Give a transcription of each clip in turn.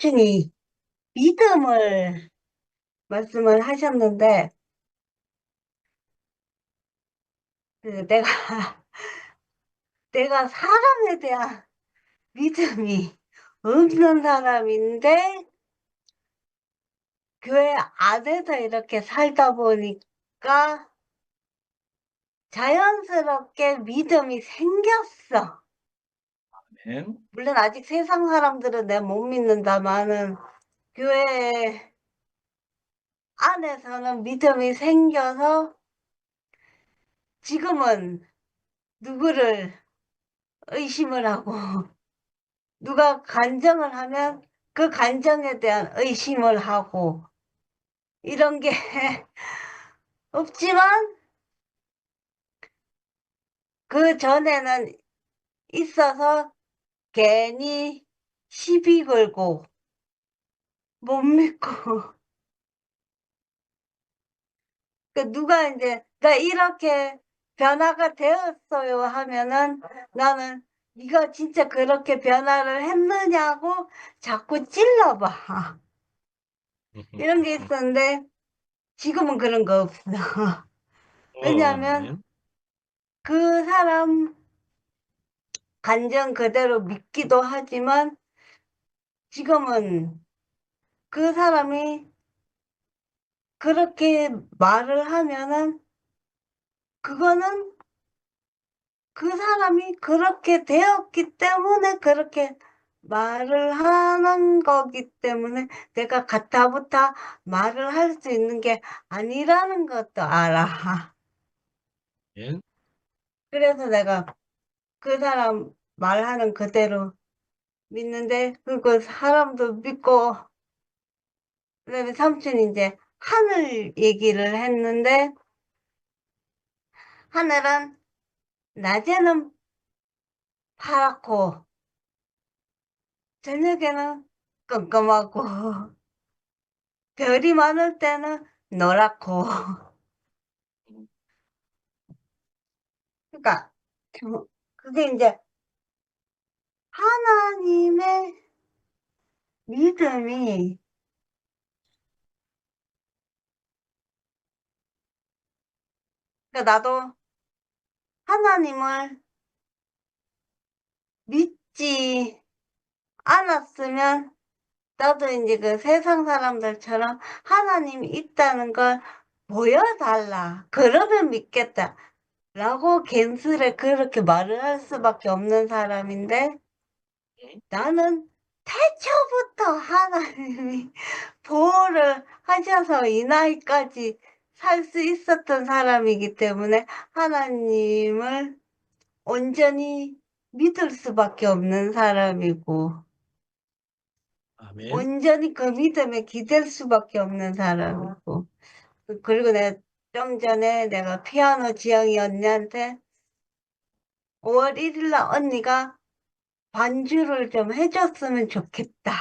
삼촌이 믿음을 말씀을 하셨는데, 내가, 내가 사람에 대한 믿음이 없는 사람인데, 교회 안에서 이렇게 살다 보니까 자연스럽게 믿음이 생겼어. 아멘. 물론 아직 세상 사람들은 내가 못 믿는다마는, 교회 안에서는 믿음이 생겨서 지금은 누구를 의심을 하고, 누가 간증을 하면 그 간증에 대한 의심을 하고 이런 게 없지만 그 전에는 있어서 괜히 시비 걸고 못 믿고 그 누가 이제 나 이렇게 변화가 되었어요 하면은 나는 네가 진짜 그렇게 변화를 했느냐고 자꾸 찔러봐. 이런 게 있었는데 지금은 그런 거 없어. 왜냐하면 아멘. 그 사람 간증 그대로 믿기도 하지만 지금은 그 사람이 그렇게 말을 하면은 그거는 그 사람이 그렇게 되었기 때문에 그렇게 말을 하는 거기 때문에 내가 가타부타 말을 할 수 있는 게 아니라는 것도 알아. 예. 그래서 내가 그 사람 말하는 그대로 믿는데 그리고 사람도 믿고 그다음에 삼촌이 이제 하늘 얘기를 했는데 하늘은 낮에는 파랗고 저녁에는 깜깜하고 별이 많을 때는 노랗고 그러니까 그게 이제 하나님의 믿음이 그러니까 나도 하나님을 믿지 않았으면 나도 이제 그 세상 사람들처럼 하나님이 있다는 걸 보여달라. 그러면 믿겠다. 라고 갠스레 그렇게 말을 할 수밖에 없는 사람인데 나는 태초부터 하나님이 보호를 하셔서 이 나이까지 살 수 있었던 사람이기 때문에 하나님을 온전히 믿을 수밖에 없는 사람이고 아멘. 온전히 그 믿음에 기댈 수밖에 없는 사람이고 그리고 내가 좀 전에 내가 피아노 지영이 언니한테 5월 1일 날 언니가 반주를 좀 해 줬으면 좋겠다.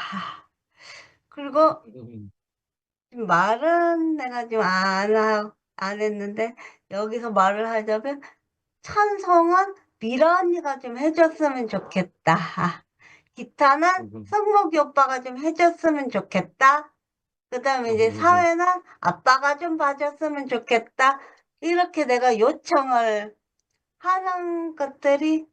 그리고 음. 말은 내가 좀 안 했는데 여기서 말을 하자면 찬송은 미라 언니가 좀 해 줬으면 좋겠다. 기타는 음. 성목이 오빠가 좀 해 줬으면 좋겠다. 그다음에 이제 음. 사회는 아빠가 좀 봐 줬으면 좋겠다. 이렇게 내가 요청을 하는 것들이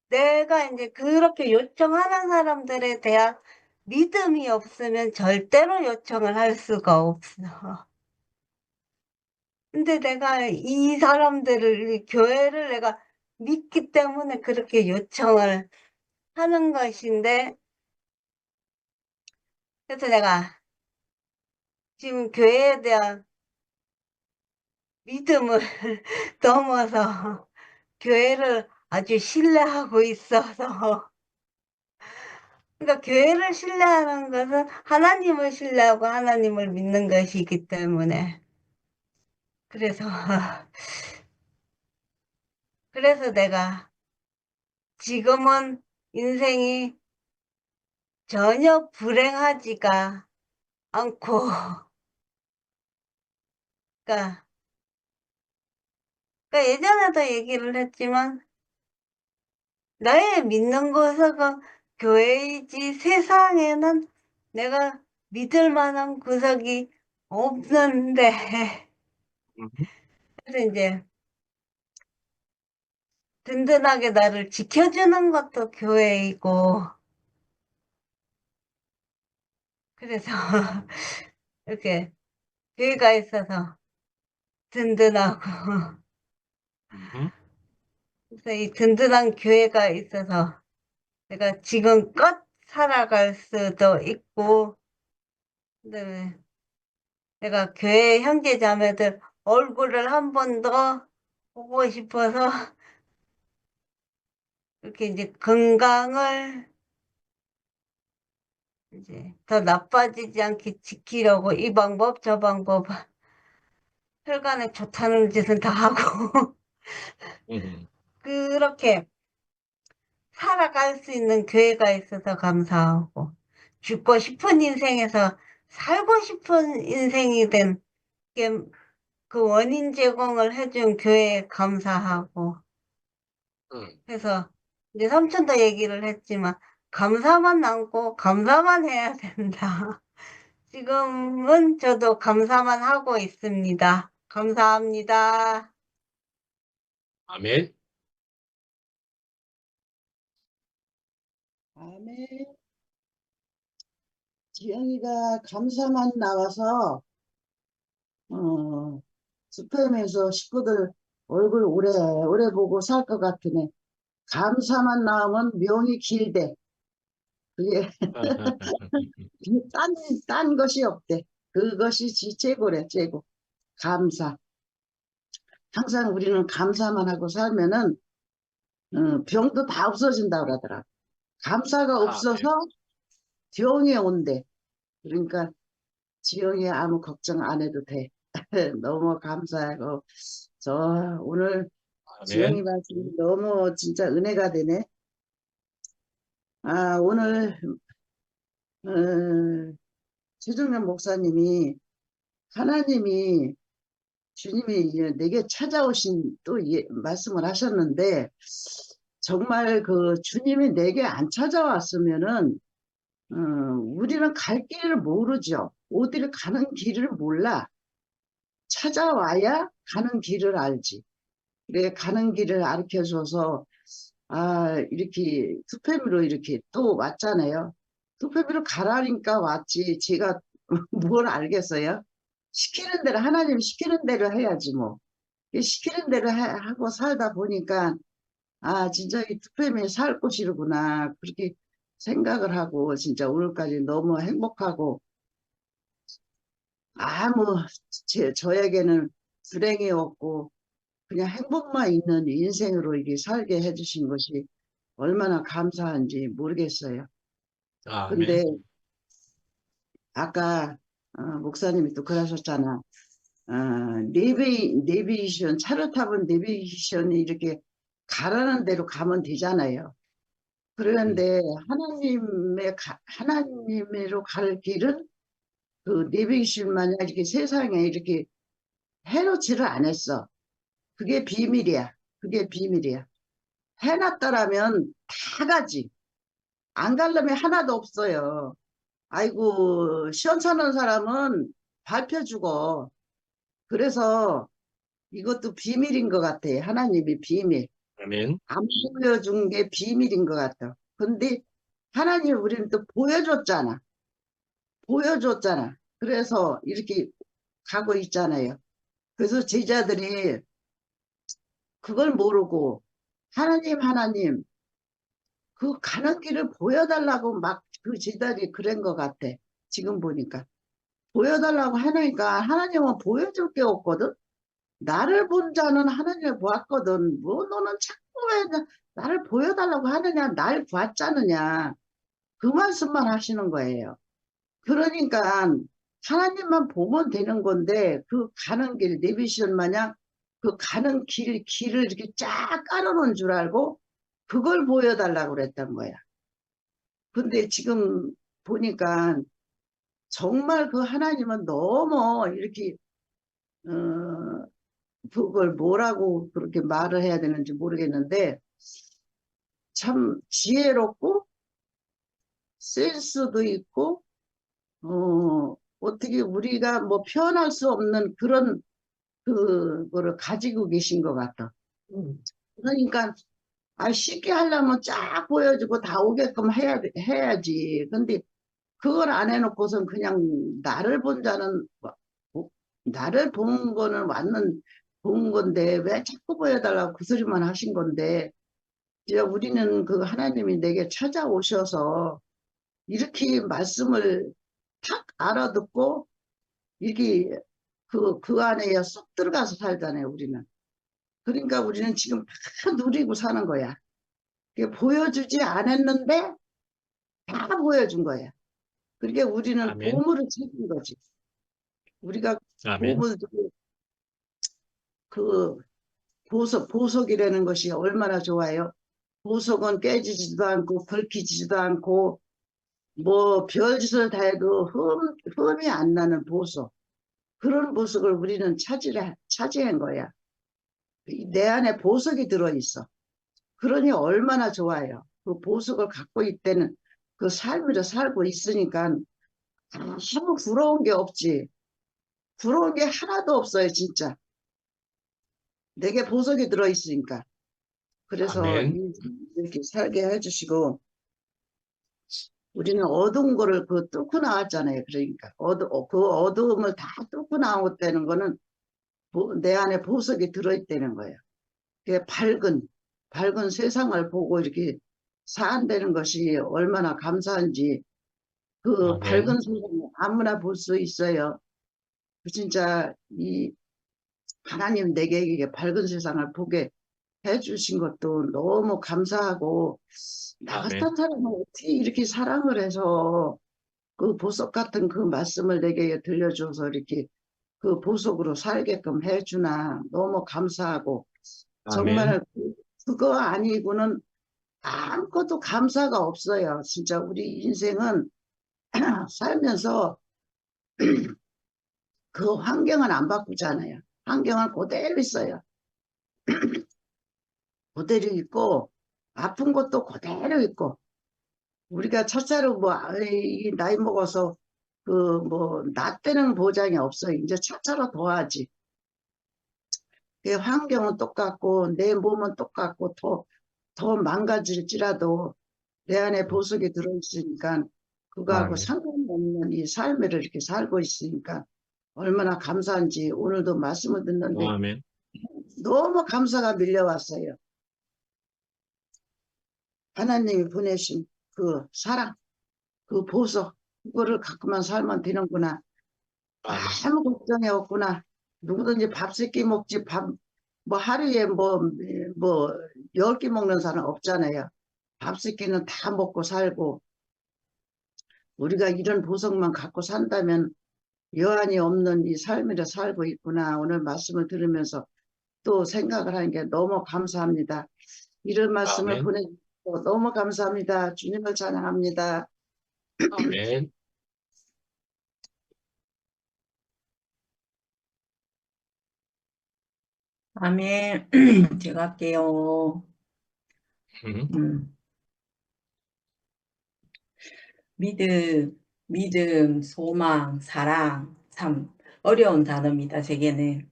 내가 인제 그렇게 요청하는 사람들에 대한 믿음이 없으면 절대로 요청을 할 수가 없어. 근데 내가 이 사람들을 이 교회를 내가 믿기 때문에 그렇게 요청을 하는 것인데 그래서 내가 지금 교회에 대한 믿음을 넘어서 교회를 아주 신뢰하고 있어서 그러니까 교회를 신뢰하는 것은 하나님을 신뢰하고 하나님을 믿는 것이기 때문에 그래서 그래서 내가 지금은 인생이 전혀 불행하지가 않고 그러니까 예전에도 얘기를 했지만 나의 믿는 것은 교회이지 세상에는 내가 믿을 만한 구석이 없는데. 음, 그래서 이제 든든하게 나를 지켜주는 것도 교회이고, 그래서 이렇게 교회가 있어서 든든하고, 음, 그래서 이 든든한 교회가 있어서 내가 지금껏 살아갈 수도 있고, 그다음에 내가 교회 형제 자매들 얼굴을 한 번 더 보고 싶어서 이렇게 이제 건강을 이제 더 나빠지지 않게 지키려고 이 방법 저 방법 혈관에 좋다는 짓은 다 하고 음. 그렇게 살아갈 수 있는 교회가 있어서 감사하고, 죽고 싶은 인생에서 살고 싶은 인생이 된 게 그 원인 제공을 해준 교회에 감사하고, 음. 그래서 이제 삼촌도 얘기를 했지만 감사만 남고 감사만 해야 된다. 지금은 저도 감사만 하고 있습니다. 감사합니다. 아멘. 아멘. 지영이가 감사만 나와서 스팸에서 식구들 얼굴 오래 보고 살 것 같으네. 감사만 나오면 명이 길대. 그게 딴 것이 없대. 그것이 최고래, 최고. 감사. 항상 우리는 감사만 하고 살면은 병도 다 없어진다 그러더라. 감사가 없어서 아멘. 병이 온대. 그러니까 지영이 아무 걱정 안 해도 돼. 너무 감사하고 저 오늘 지영이 아멘. 말씀이 너무 진짜 은혜가 되네. 아 오늘 최종현 목사님이 하나님이 주님이 이제 내게 찾아오신 또 말씀을 하셨는데 정말 그 주님이 내게 안 찾아왔으면은 우리는 갈 길을 모르죠. 어디를 가는 길을 몰라. 찾아와야 가는 길을 알지. 그래 가는 길을 가르쳐 줘서 아 이렇게 투표미로 이렇게 또 왔잖아요. 투표미로 가라니까 왔지 제가 뭘 알겠어요. 시키는 대로 하나님 시키는 대로 해야지 뭐. 시키는 대로 하고 살다 보니까 아 진짜 이 투표미에 살 곳이구나 그렇게 생각을 하고 진짜 오늘까지 너무 행복하고 아무 저에게는 불행이 없고 그냥 행복만 있는 인생으로 이렇게 살게 해주신 것이 얼마나 감사한지 모르겠어요. 근데 아멘. 아까 목사님이 또 그러셨잖아. 내비게이션, 차를 타본 내비게이션이 이렇게 가라는 대로 가면 되잖아요. 음, 그런데 하나님으로 갈 길은 그 내비게이션 마냥 이렇게 세상에 이렇게 해놓지를 않았어. 그게 비밀이야. 그게 비밀이야. 해놨더라면 다 가지. 안 가려면 하나도 없어요. 아이고, 시원찮은 사람은 밟혀 죽어. 그래서 이것도 비밀인 것 같아. 하나님이 비밀. 아멘. 안 보여준 게 비밀인 것 같아. 근데 하나님이 우리는 또 보여줬잖아. 보여줬잖아. 그래서 이렇게 가고 있잖아요. 그래서 제자들이 그걸 모르고 하나님, 그 가는 길을 보여달라고 막 그 제자들이 그런 것 같아. 지금 보니까. 보여달라고 하니까 하나님은 보여줄 게 없거든. 나를 본 자는 하나님을 보았거든. 뭐 너는 자꾸 왜 나를 보여달라고 하느냐. 날 봤자느냐. 그 말씀만 하시는 거예요. 그러니까 하나님만 보면 되는 건데 그 가는 길 내비션 마냥 그 가는 길을 이렇게 쫙 깔아놓은 줄 알고 그걸 보여달라고 그랬던 거야. 근데 지금 보니까 정말 그 하나님은 너무 이렇게 그걸 뭐라고 그렇게 말을 해야 되는지 모르겠는데 참 지혜롭고 센스도 있고, 어떻게 우리가 뭐 표현할 수 없는 그런 그거를 가지고 계신 것 같아. 그러니까, 쉽게 하려면 쫙 보여주고 다 오게끔 해야지. 근데 그걸 안 해놓고선 그냥 나를 본 자는, 나를 본 거는 왔는 본 건데, 왜 자꾸 보여달라고 그 소리만 하신 건데, 이제 우리는 그 하나님이 내게 찾아오셔서 이렇게 말씀을 탁 알아듣고, 이게 그 안에 쏙 들어가서 살잖아요, 우리는. 그러니까 우리는 지금 다 누리고 사는 거야. 그게 보여주지 않았는데 다 보여준 거야. 그러니까 우리는 아멘. 보물을 찾은 거지. 우리가 아멘. 보물, 그 보석이라는 것이 얼마나 좋아요. 보석은 깨지지도 않고 긁히지도 않고 뭐 별짓을 다 해도 흠이 안 나는 보석. 그런 보석을 우리는 차지한 거야. 내 안에 보석이 들어있어. 그러니 얼마나 좋아요. 그 보석을 갖고 있다는 그 삶을 살고 있으니까 아무 부러운 게 없지. 부러운 게 하나도 없어요, 진짜. 내게 보석이 들어있으니까. 그래서 아멘. 이렇게 살게 해주시고, 우리는 어두운 거를 뚫고 나왔잖아요. 그러니까 그 어두움을 다 뚫고 나왔다는 거는 내 안에 보석이 들어있다는 거예요. 그게 밝은 세상을 보고 이렇게 산다는 것이 얼마나 감사한지. 그 아멘. 밝은 세상을 아무나 볼 수 있어요. 진짜 이 하나님 내게 이게 밝은 세상을 보게 해주신 것도 너무 감사하고, 나 아멘. 같은 사람은 어떻게 이렇게 사랑을 해서 그 보석 같은 그 말씀을 내게 들려줘서 이렇게 그 보석으로 살게끔 해주나. 너무 감사하고, 아멘. 정말 그거 아니고는 아무것도 감사가 없어요. 진짜 우리 인생은 살면서 그 환경은 안 바꾸잖아요. 환경은 그대로 있어요. 그대로 있고, 아픈 것도 그대로 있고, 우리가 첫째로 뭐, 이 나이 먹어서 그 뭐, 나 때는 보장이 없어요. 이제 첫째로 더 하지. 그 환경은 똑같고, 내 몸은 똑같고, 더 망가질지라도 내 안에 보석이 들어있으니까, 그거하고 아멘. 상관없는 이 삶을 이렇게 살고 있으니까, 얼마나 감사한지 오늘도 말씀을 듣는데, 아멘. 너무 감사가 밀려왔어요. 하나님이 보내신 그 사랑, 그 보석, 그거를 갖고만 살면 되는구나. 아멘. 아무 걱정이 없구나. 누구든지 밥 3끼 먹지, 뭐 하루에 뭐 10끼 먹는 사람 없잖아요. 밥 3끼는 다 먹고 살고, 우리가 이런 보석만 갖고 산다면 여한이 없는 이 삶을 살고 있구나. 오늘 말씀을 들으면서 또 생각을 하는 게 너무 감사합니다. 이런 말씀을 아멘. 보내주셔서 너무 감사합니다. 주님을 찬양합니다. 아멘. 아멘. 제가 할게요. 음. 음, 믿음, 소망, 사랑, 참 어려운 단어입니다, 제게는.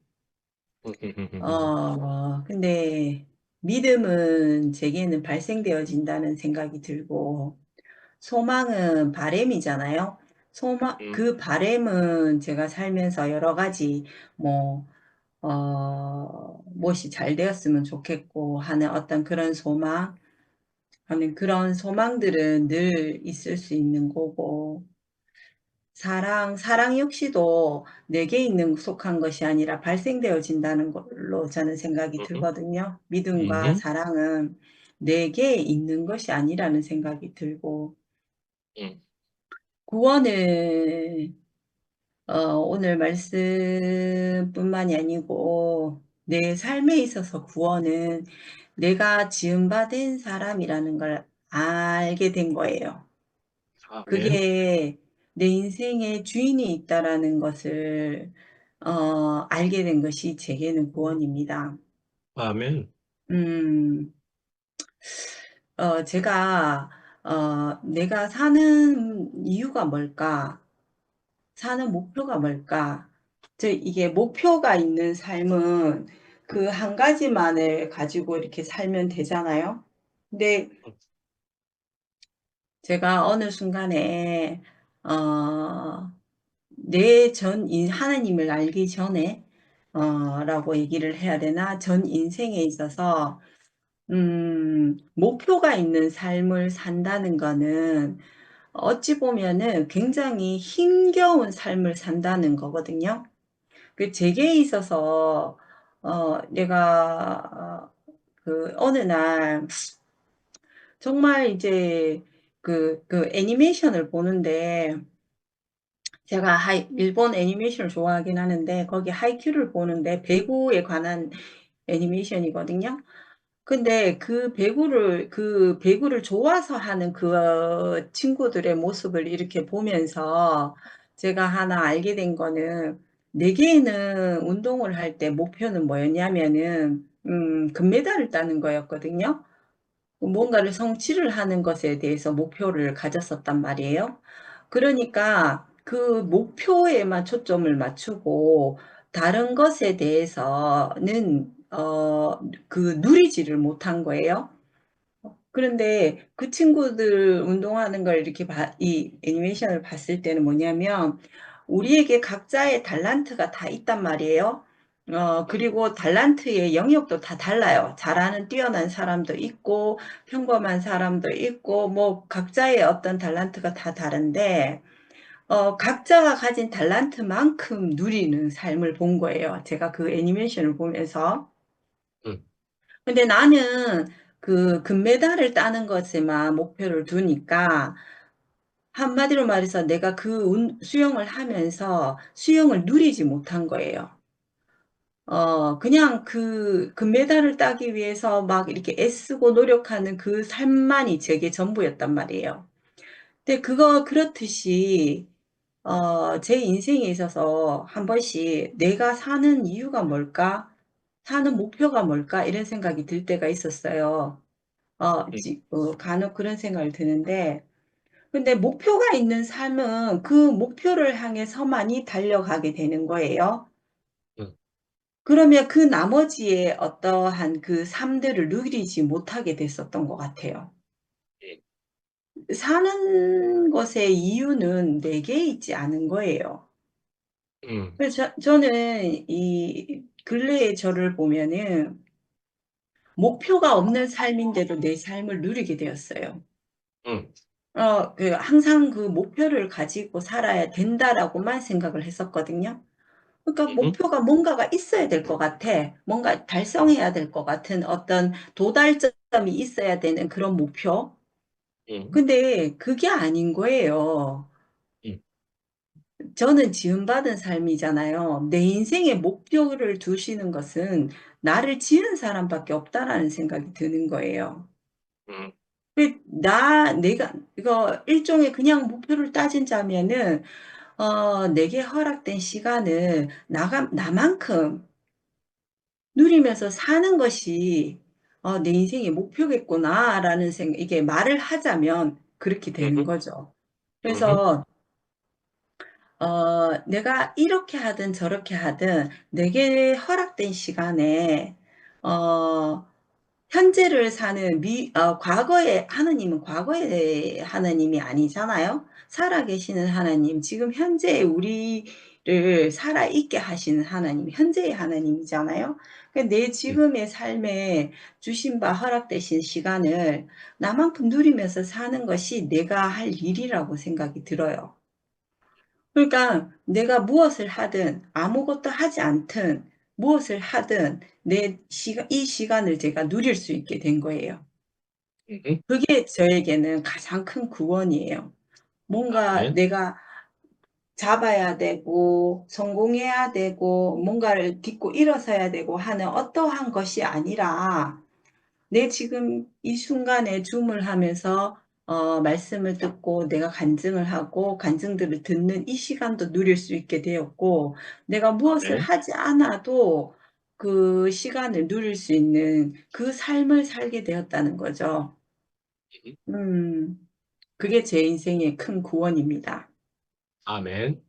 근데 믿음은 제게는 발생되어진다는 생각이 들고, 소망은 바램이잖아요. 그 바램은 제가 살면서 여러 가지, 뭐, 무엇이 잘 되었으면 좋겠고 하는 어떤 그런 하는 그런 소망들은 늘 있을 수 있는 거고, 사랑 역시도 내게 속한 것이 아니라 발생되어진다는 걸로 저는 생각이 들거든요. 믿음과 음. 사랑은 내게 있는 것이 아니라는 생각이 들고, 음. 구원은 오늘 말씀뿐만이 아니고 내 삶에 있어서 구원은 내가 지음받은 사람이라는 걸 알게 된 거예요. 아멘. 그게 내 인생에 주인이 있다라는 것을 알게 된 것이 제게는 구원입니다. 아멘. 제가 내가 사는 이유가 뭘까? 사는 목표가 뭘까? 이게 목표가 있는 삶은 그 한 가지만을 가지고 이렇게 살면 되잖아요. 근데 제가 어느 순간에, 어, 하나님을 알기 전에, 라고 얘기를 해야 되나? 전 인생에 있어서, 목표가 있는 삶을 산다는 거는 어찌 보면은 굉장히 힘겨운 삶을 산다는 거거든요. 제게 있어서, 내가, 어느 날, 정말 이제, 애니메이션을 보는데, 제가 일본 애니메이션을 좋아하긴 하는데, 거기 하이큐를 보는데, 배구에 관한 애니메이션이거든요. 근데 그 배구를 좋아서 하는 그 친구들의 모습을 이렇게 보면서 제가 하나 알게 된 거는, 내게는 운동을 할 때 목표는 뭐였냐면은, 금메달을 따는 거였거든요. 뭔가를 성취를 하는 것에 대해서 목표를 가졌었단 말이에요. 그러니까 그 목표에만 초점을 맞추고 다른 것에 대해서는 누리지를 못한 거예요. 그런데 그 친구들 운동하는 걸 이렇게 이 애니메이션을 봤을 때는 뭐냐면, 우리에게 각자의 달란트가 다 있단 말이에요. 그리고 달란트의 영역도 다 달라요. 잘하는 뛰어난 사람도 있고, 평범한 사람도 있고, 뭐, 각자의 어떤 달란트가 다 다른데, 각자가 가진 달란트만큼 누리는 삶을 본 거예요. 제가 그 애니메이션을 보면서. 음, 근데 나는 그 금메달을 따는 것에만 목표를 두니까, 한마디로 말해서 내가 수영을 하면서 수영을 누리지 못한 거예요. 그냥 그 금메달을 따기 위해서 막 이렇게 애쓰고 노력하는 그 삶만이 제게 전부였단 말이에요. 근데 그렇듯이, 제 인생에 있어서 한 번씩 내가 사는 이유가 뭘까? 사는 목표가 뭘까? 이런 생각이 들 때가 있었어요. 음, 간혹 그런 생각이 드는데, 근데 목표가 있는 삶은 그 목표를 향해서만이 달려가게 되는 거예요. 음, 그러면 그 나머지의 어떠한 그 삶들을 누리지 못하게 됐었던 것 같아요. 예, 사는 것의 이유는 내게 있지 않은 거예요. 음, 그래서 저는 이 근래의 저를 보면은 목표가 없는 삶인데도 내 삶을 누리게 되었어요. 음, 항상 그 목표를 가지고 살아야 된다라고만 생각을 했었거든요. 그러니까 음, 목표가 뭔가가 있어야 될 것 같아. 뭔가 달성해야 될 것 같은 어떤 도달점이 있어야 되는 그런 목표. 음, 근데 그게 아닌 거예요. 음, 저는 지음받은 삶이잖아요. 내 인생의 목표를 두시는 것은 나를 지은 사람밖에 없다라는 생각이 드는 거예요. 음, 이거 일종의 그냥 목표를 따진다면은, 내게 허락된 시간을 나만큼 누리면서 사는 것이, 내 인생의 목표겠구나라는 이게 말을 하자면 그렇게 되는 음, 거죠. 음, 그래서, 내가 이렇게 하든 저렇게 하든 내게 허락된 시간에, 어, 현재를 사는 하나님은 과거의 하나님이 아니잖아요. 살아계시는 하나님, 지금 현재 우리를 살아있게 하시는 하나님, 현재의 하나님이잖아요. 그러니까 내 지금의 삶에 주신 바 허락되신 시간을 나만큼 누리면서 사는 것이 내가 할 일이라고 생각이 들어요. 그러니까 내가 무엇을 하든 아무것도 하지 않든 무엇을 하든 이 시간을 제가 누릴 수 있게 된 거예요. 그게 저에게는 가장 큰 구원이에요. 뭔가 아멘, 내가 잡아야 되고 성공해야 되고 뭔가를 딛고 일어서야 되고 하는 어떠한 것이 아니라, 내 지금 이 순간에 줌을 하면서 말씀을 듣고 내가 간증을 하고 간증들을 듣는 이 시간도 누릴 수 있게 되었고, 내가 무엇을 아멘, 하지 않아도 그 시간을 누릴 수 있는 그 삶을 살게 되었다는 거죠. 음, 음. 그게 제 인생의 큰 구원입니다. 아멘.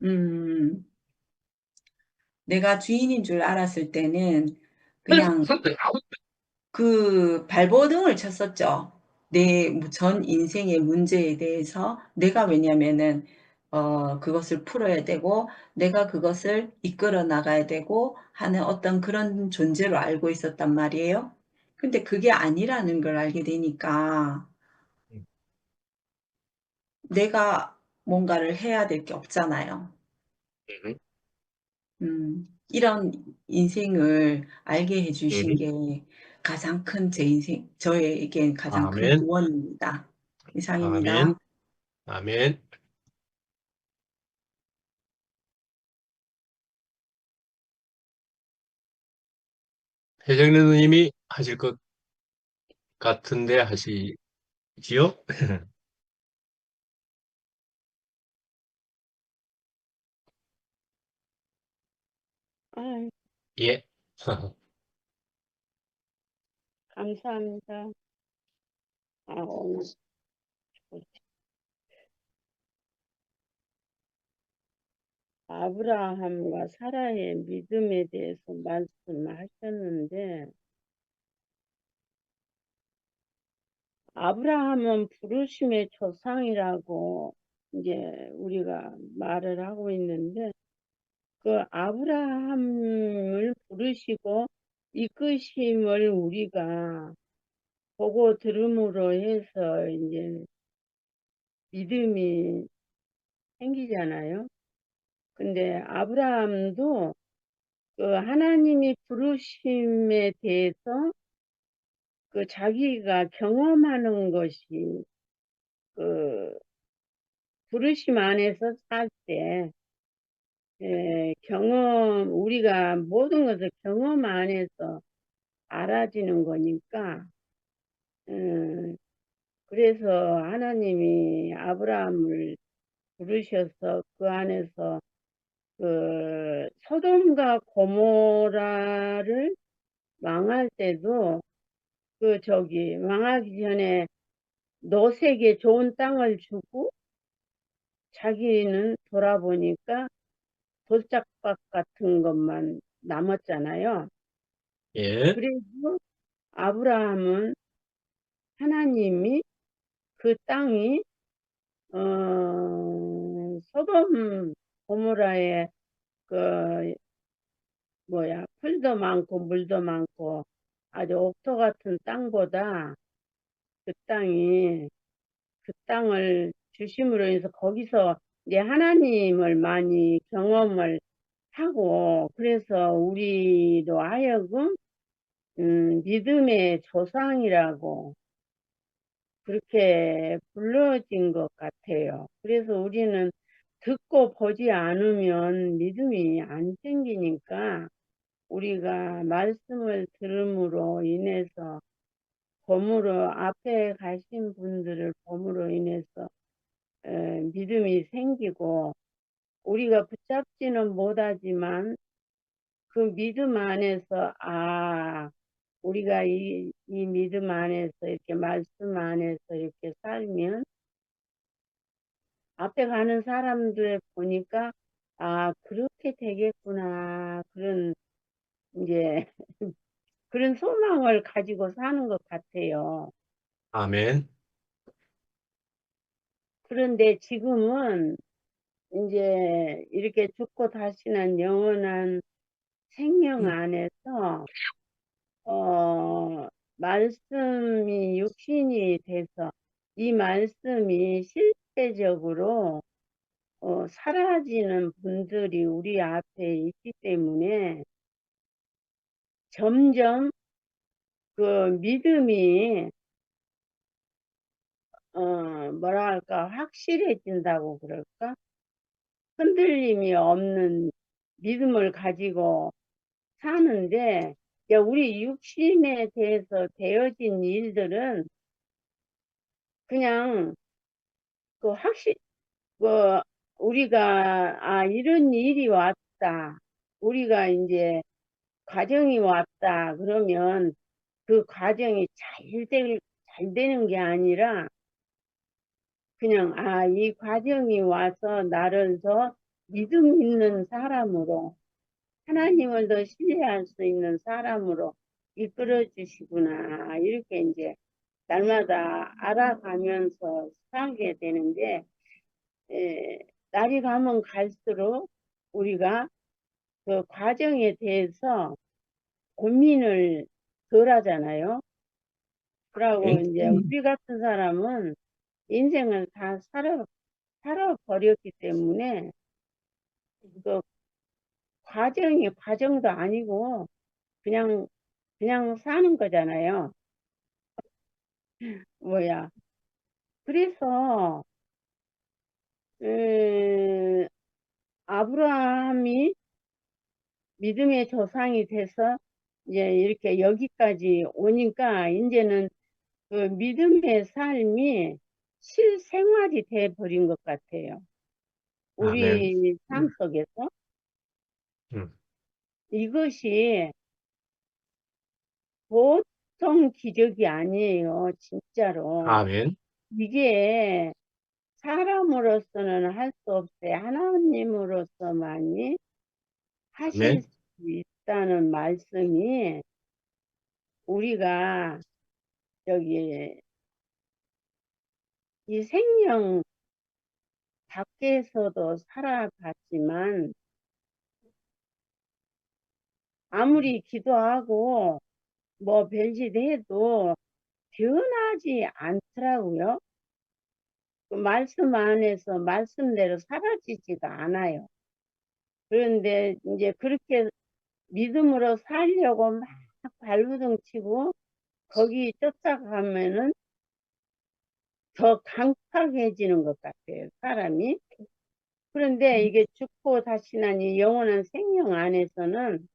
음, 내가 주인인 줄 알았을 때는 그냥 그 발버둥을 쳤었죠. 내 전 인생의 문제에 대해서 내가 왜냐면은 그것을 풀어야 되고 내가 그것을 이끌어 나가야 되고 하는 어떤 그런 존재로 알고 있었단 말이에요. 근데 그게 아니라는 걸 알게 되니까 내가 뭔가를 해야 될 게 없잖아요. 음, 이런 인생을 알게 음. 해주신 게 가장 큰 제 인생, 저에겐 가장 큰 아멘. 구원입니다. 아멘. 이상입니다. 아멘. 해정래 누님이 하실 것 같은데 하시지요? 아, 예. 감사합니다. 오늘 아브라함과 사라의 믿음에 대해서 말씀하셨는데, 아브라함은 부르심의 조상이라고 이제 우리가 말을 하고 있는데, 그 아브라함을 부르시고 이끄심을 우리가 보고 들음으로 해서 이제 믿음이 생기잖아요. 근데 아브라함도 그 하나님이 부르심에 대해서 그 자기가 경험하는 것이 그 부르심 안에서 살 때 경험 우리가 모든 것을 경험 안에서 알아지는 거니까 그래서 하나님이 아브라함을 부르셔서 그 안에서 그 소돔과 고모라를 망할 때도 그 저기 망하기 전에 너세게 좋은 땅을 주고 자기는 돌아보니까 돌짝밭 같은 것만 남았잖아요. 예. 그래서 아브라함은 하나님이 그 땅이 소돔 고모라의 그 뭐야 풀도 많고 물도 많고 아주 옥토 같은 땅보다 그 땅이 그 땅을 주심으로 인해서 거기서 이제 하나님을 많이 경험을 하고 그래서 우리로 하여금 믿음의 조상이라고 그렇게 불러진 것 같아요. 그래서 우리는 듣고 보지 않으면 믿음이 안 생기니까 우리가 말씀을 들음으로 인해서 봄으로 앞에 가신 분들을 봄으로 인해서 믿음이 생기고 우리가 붙잡지는 못하지만 그 믿음 안에서 우리가 이 믿음 안에서 이렇게 말씀 안에서 이렇게 살면 앞에 가는 사람들 보니까 그렇게 되겠구나 그런 이제 그런 소망을 가지고 사는 것 같아요. 아멘. 그런데 지금은 이제 이렇게 죽고 다시는 영원한 생명 안에서 말씀이 육신이 돼서 이 말씀이 실제적으로 사라지는 분들이 우리 앞에 있기 때문에 점점 그 믿음이 뭐랄까 확실해진다고 그럴까? 흔들림이 없는 믿음을 가지고 사는데 우리 육신에 대해서 되어진 일들은 그냥 그 그 우리가 이런 일이 왔다. 우리가 이제 과정이 왔다. 그러면 그 과정이 잘 되는 게 아니라 그냥, 이 과정이 와서 나를 더 믿음 있는 사람으로, 하나님을 더 신뢰할 수 있는 사람으로 이끌어 주시구나. 이렇게 이제 날마다 알아가면서 살게 되는데, 날이 가면 갈수록 우리가 그 과정에 대해서 고민을 덜 하잖아요. 그러고 아멘. 이제 우리 같은 사람은 인생을 다 살아버렸기 때문에 그 과정도 아니고 그냥 사는 거잖아요. 뭐야. 그래서, 아브라함이 믿음의 조상이 돼서 이제 이렇게 여기까지 오니까 이제는 그 믿음의 삶이 실생활이 돼 버린 것 같아요. 아멘. 우리 삶 속에서 음. 이것이 보통 기적이 아니에요, 진짜로. 아멘. 이게 사람으로서는 할 수 없어요. 하나님으로서만이 하실 아멘. 수 있다는 말씀이 우리가 여기 이 생명 밖에서도 살아봤지만 아무리 기도하고 뭐 별짓 해도 변하지 않더라고요. 그 말씀 안에서 말씀대로 사라지지가 않아요. 그런데 이제 그렇게 믿음으로 살려고 막 발버둥 치고 거기 쫓아가면은 더 강팍해지는 것 같아요, 사람이. 그런데 이게 죽고 다시 나니 영원한 생명 안에서는,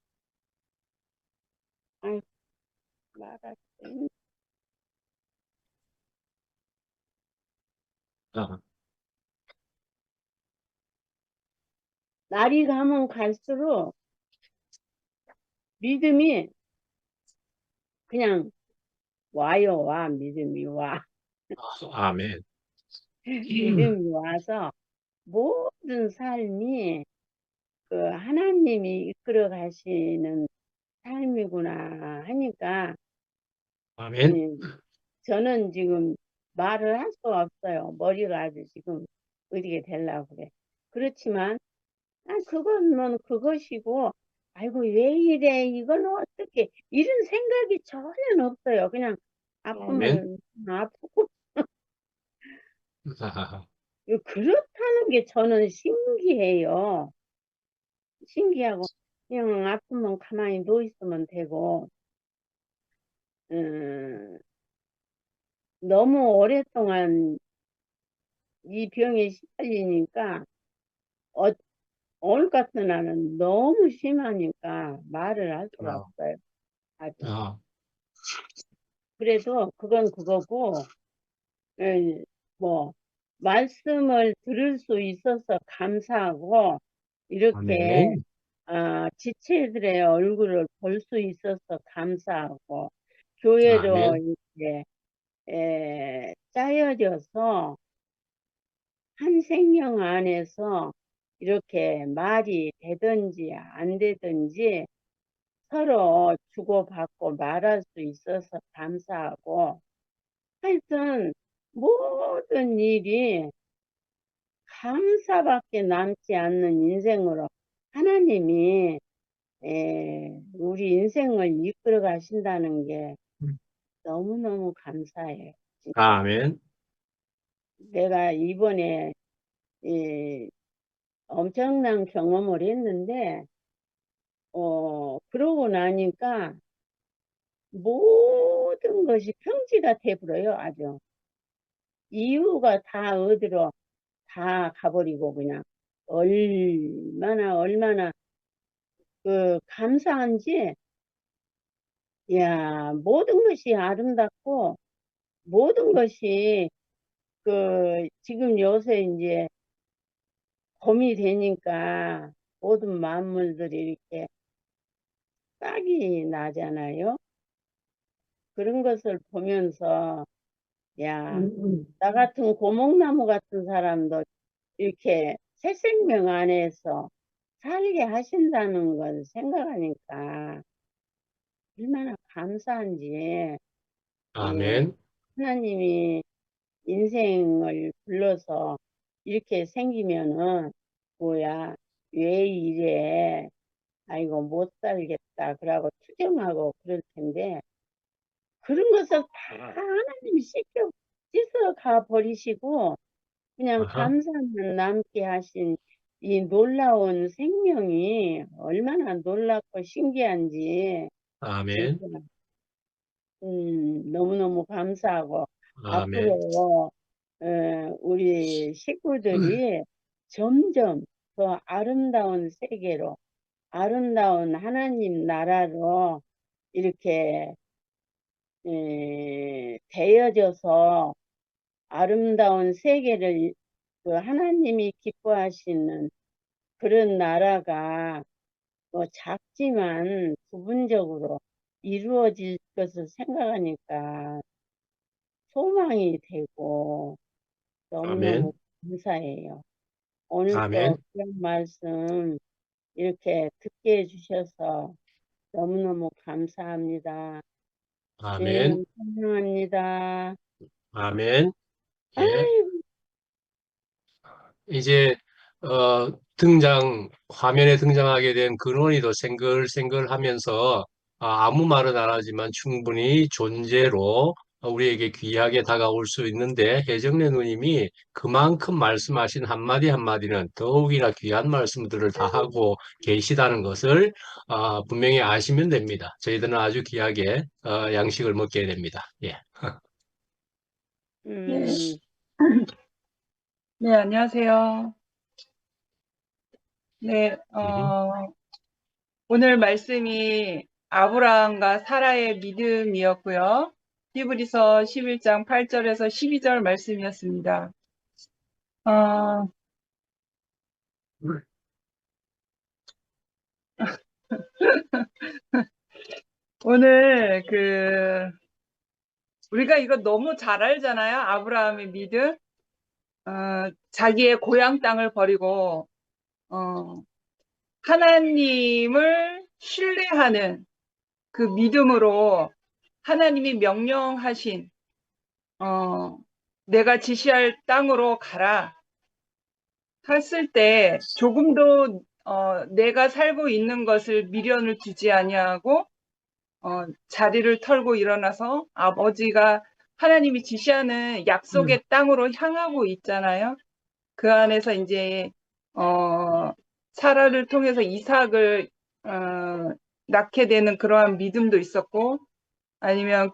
아이, 말하지. 아, 날이 가면 갈수록 믿음이 그냥 와요, 믿음이 와. 아멘. 믿음이 와서 모든 삶이 그 하나님이 이끌어 가시는 삶이구나 하니까, 아멘. 저는 지금 말을 할 수가 없어요. 머리가 아주 지금 어디게 되려고 그래. 그렇지만, 그건 그것이고, 아이고, 왜 이래? 이건 어떻게? 이런 생각이 전혀 없어요. 그냥 아멘. 아프면 아프고, 아하하. 그렇다는 게 저는 신기해요. 신기하고, 그냥 아프면 가만히 누워 있으면 되고, 음, 너무 오랫동안 이 병에 시달리니까, 어, 오늘 같은 날은 너무 심하니까 말을 할 수가 아, 없어요. 아주. 아, 그래도 그건 그거고, 에, 뭐, 말씀을 들을 수 있어서 감사하고, 이렇게, 아멘. 지체들의 얼굴을 볼 수 있어서 감사하고, 교회로 아멘. 이렇게, 짜여져서 한 생명 안에서 이렇게 말이 되든지 안 되든지 서로 주고받고 말할 수 있어서 감사하고, 하여튼 모든 일이 감사밖에 남지 않는 인생으로 하나님이 우리 인생을 이끌어 가신다는 게 너무너무 감사해요. 진짜. 아멘. 내가 이번에 엄청난 경험을 했는데, 그러고 나니까 모든 것이 평지가 돼버려요, 아주. 이유가 다 어디로 다 가버리고 그냥 얼마나 그 감사한지, 야, 모든 것이 아름답고 모든 것이 그 지금 요새 이제 봄이 되니까 모든 만물들이 이렇게 싹이 나잖아요. 그런 것을 보면서 야, 나 같은 고목나무 같은 사람도 이렇게 새 생명 안에서 살게 하신다는 걸 생각하니까 얼마나 감사한지. 예, 아멘. 하나님이 인생을 불러서 이렇게 생기면은 뭐야, 왜 이래? 아이고 못 살겠다. 그러고 투정하고 그럴 텐데 그런 것을 다 하나님이 씻어 가 버리시고 그냥 아하. 감사만 남게 하신 이 놀라운 생명이 얼마나 놀랍고 신기한지 진짜 아멘. 너무너무 감사하고 아멘. 앞으로 우리 식구들이 점점 더 아름다운 세계로 아름다운 하나님 나라로 이렇게 되어져서 아름다운 세계를 그 하나님이 기뻐하시는 그런 나라가 뭐 작지만 부분적으로 이루어질 것을 생각하니까 소망이 되고 너무너무 아멘. 감사해요. 오늘 또 아멘. 그런 말씀 이렇게 듣게 해주셔서 너무너무 감사합니다. 아멘. 주님 찬양합니다. 아멘. 예. 아이고, 이제 화면에 등장하게 된 근원이도 생글생글하면서 아무 말은 안 하지만 충분히 존재로 우리에게 귀하게 다가올 수 있는데 혜정래 누님이 그만큼 말씀하신 한마디 한마디는 더욱이나 귀한 말씀들을 다 하고 계시다는 것을 분명히 아시면 됩니다. 저희들은 아주 귀하게 양식을 먹게 됩니다. 예. 네, 음, 네, 안녕하세요. 네, 음흠. 오늘 말씀이 아브라함과 사라의 믿음이었고요. 히브리서 11장 8절에서 12절 말씀이었습니다. 어, 오늘 우리가 이거 너무 잘 알잖아요. 아브라함의 믿음. 자기의 고향 땅을 버리고, 하나님을 신뢰하는 그 믿음으로 하나님이 명령하신 내가 지시할 땅으로 가라 했을 때 조금도 내가 살고 있는 것을 미련을 두지 아니하고 자리를 털고 일어나서 아버지가 하나님이 지시하는 약속의 땅으로 향하고 있잖아요. 그 안에서 이제 사라를 통해서 이삭을 낳게 되는 그러한 믿음도 있었고, 아니면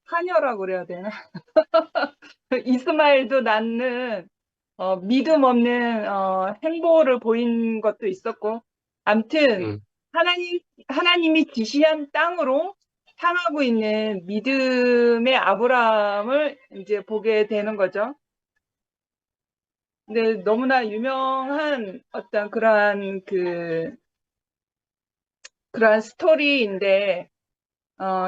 하녀라고 그래야 되나? 이스마엘도 낳는 믿음 없는 행보를 보인 것도 있었고, 암튼 음. 하나님이 지시한 땅으로 향하고 있는 믿음의 아브라함을 이제 보게 되는 거죠. 근데 너무나 유명한 어떤 그러한 스토리인데,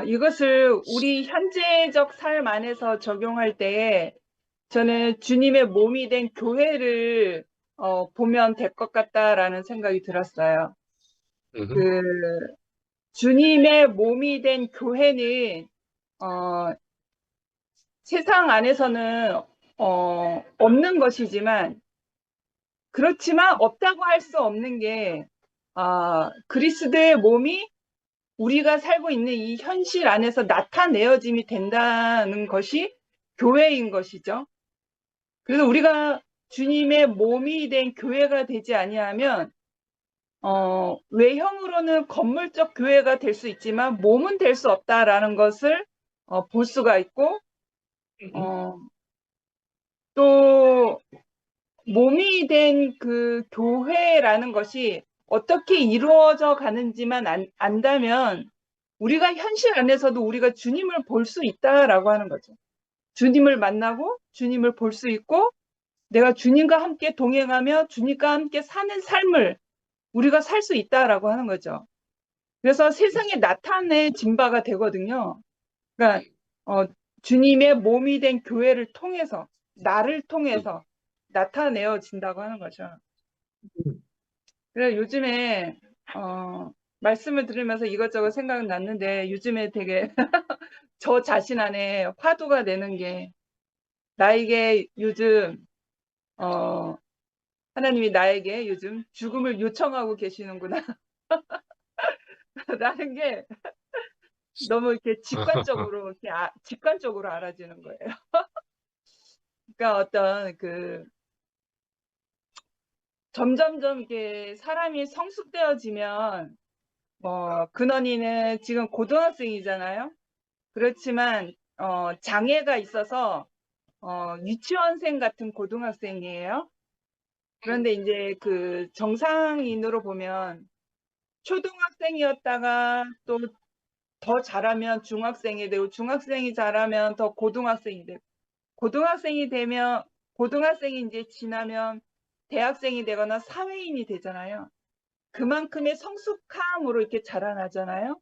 이것을 우리 현재적 삶 안에서 적용할 때에 저는 주님의 몸이 된 교회를 보면 될 것 같다라는 생각이 들었어요. 음흠. 주님의 몸이 된 교회는 세상 안에서는 없는 것이지만, 그렇지만 없다고 할 수 없는 게 그리스도의 몸이 우리가 살고 있는 이 현실 안에서 나타내어짐이 된다는 것이 교회인 것이죠. 그래서 우리가 주님의 몸이 된 교회가 되지 아니하면 외형으로는 건물적 교회가 될 수 있지만 몸은 될 수 없다라는 것을 볼 수가 있고, 또 몸이 된 그 교회라는 것이 어떻게 이루어져 가는지만 안다면 우리가 현실 안에서도 우리가 주님을 볼 수 있다라고 하는 거죠. 주님을 만나고 주님을 볼 수 있고, 내가 주님과 함께 동행하며 주님과 함께 사는 삶을 우리가 살 수 있다라고 하는 거죠. 그래서 세상에 나타내진 바가 되거든요. 그러니까 주님의 몸이 된 교회를 통해서, 나를 통해서 나타내어진다고 하는 거죠. 그래서 요즘에 말씀을 들으면서 이것저것 생각났는데 요즘에 되게 저 자신 안에 화두가 되는 게, 나에게 요즘 하나님이 나에게 요즘 죽음을 요청하고 계시는구나 라는 게 너무 이렇게 직관적으로 알아지는 거예요. 그러니까 어떤 점점점 이렇게 사람이 성숙되어지면, 근원이는 지금 고등학생이잖아요. 그렇지만 장애가 있어서 유치원생 같은 고등학생이에요. 그런데 이제 그 정상인으로 보면 초등학생이었다가 또 더 잘하면 중학생이 되고, 중학생이 잘하면 더 고등학생이 되고, 고등학생이 이제 지나면 대학생이 되거나 사회인이 되잖아요. 그만큼의 성숙함으로 이렇게 자라나잖아요.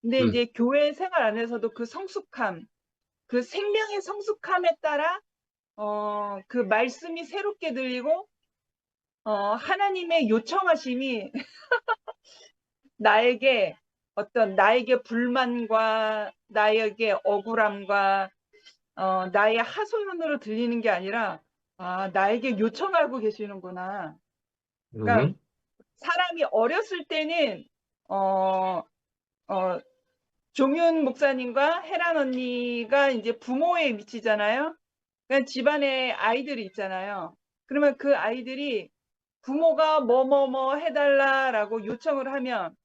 근데 이제 교회 생활 안에서도 그 성숙함, 그 생명의 성숙함에 따라 그 말씀이 새롭게 들리고, 하나님의 요청하심이 나에게 불만과 나에게 억울함과 나의 하소연으로 들리는 게 아니라, 나에게 요청하고 계시는구나. 그러니까 사람이 어렸을 때는 종윤 목사님과 혜란 언니가 이제 부모에 미치잖아요. 그러니까 집안에 아이들이 있잖아요. 그러면 그 아이들이 부모가 뭐뭐뭐 해달라라고 요청을 하면,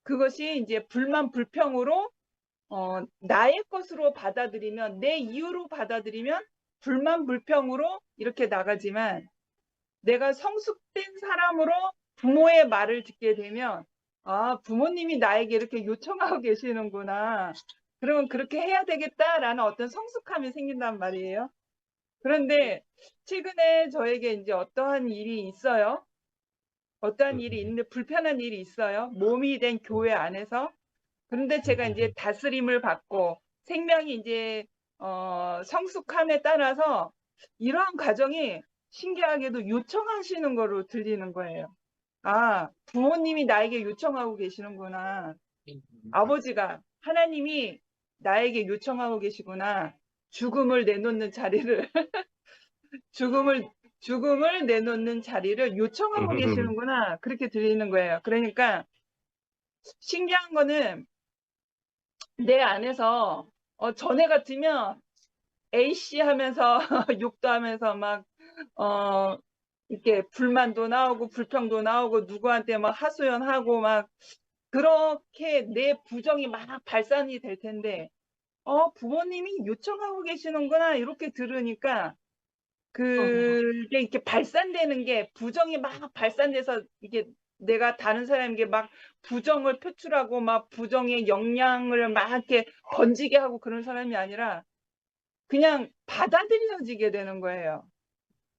그것이 이제 불만 불평으로 나의 것으로 받아들이면, 내 이유로 받아들이면 불만 불평으로 이렇게 나가지만, 내가 성숙된 사람으로 부모의 말을 듣게 되면, 부모님이 나에게 이렇게 요청하고 계시는구나, 그러면 그렇게 해야 되겠다라는 어떤 성숙함이 생긴단 말이에요. 그런데 최근에 저에게 이제 어떠한 일이 있어요. 어떠한 일이 있는데, 불편한 일이 있어요. 몸이 된 교회 안에서. 그런데 제가 이제 다스림을 받고 생명이 이제 성숙함에 따라서 이러한 과정이 신기하게도 요청하시는 거로 들리는 거예요. 부모님이 나에게 요청하고 계시는구나. 아버지가, 하나님이 나에게 요청하고 계시구나. 죽음을 내놓는 자리를 죽음을 내놓는 자리를 요청하고 계시는구나. 그렇게 들리는 거예요. 그러니까 신기한 거는, 내 안에서 전에 같으면 A씨 하면서 욕도 하면서 막 이렇게 불만도 나오고 불평도 나오고 누구한테 막 하소연하고 막 그렇게 내 부정이 막 발산이 될 텐데, 부모님이 요청하고 계시는구나 이렇게 들으니까, 그게 이렇게 발산되는 게, 부정이 막 발산돼서 이게 내가 다른 사람에게 막 부정을 표출하고 막 부정의 영향을 막 이렇게 번지게 하고 그런 사람이 아니라 그냥 받아들여지게 되는 거예요.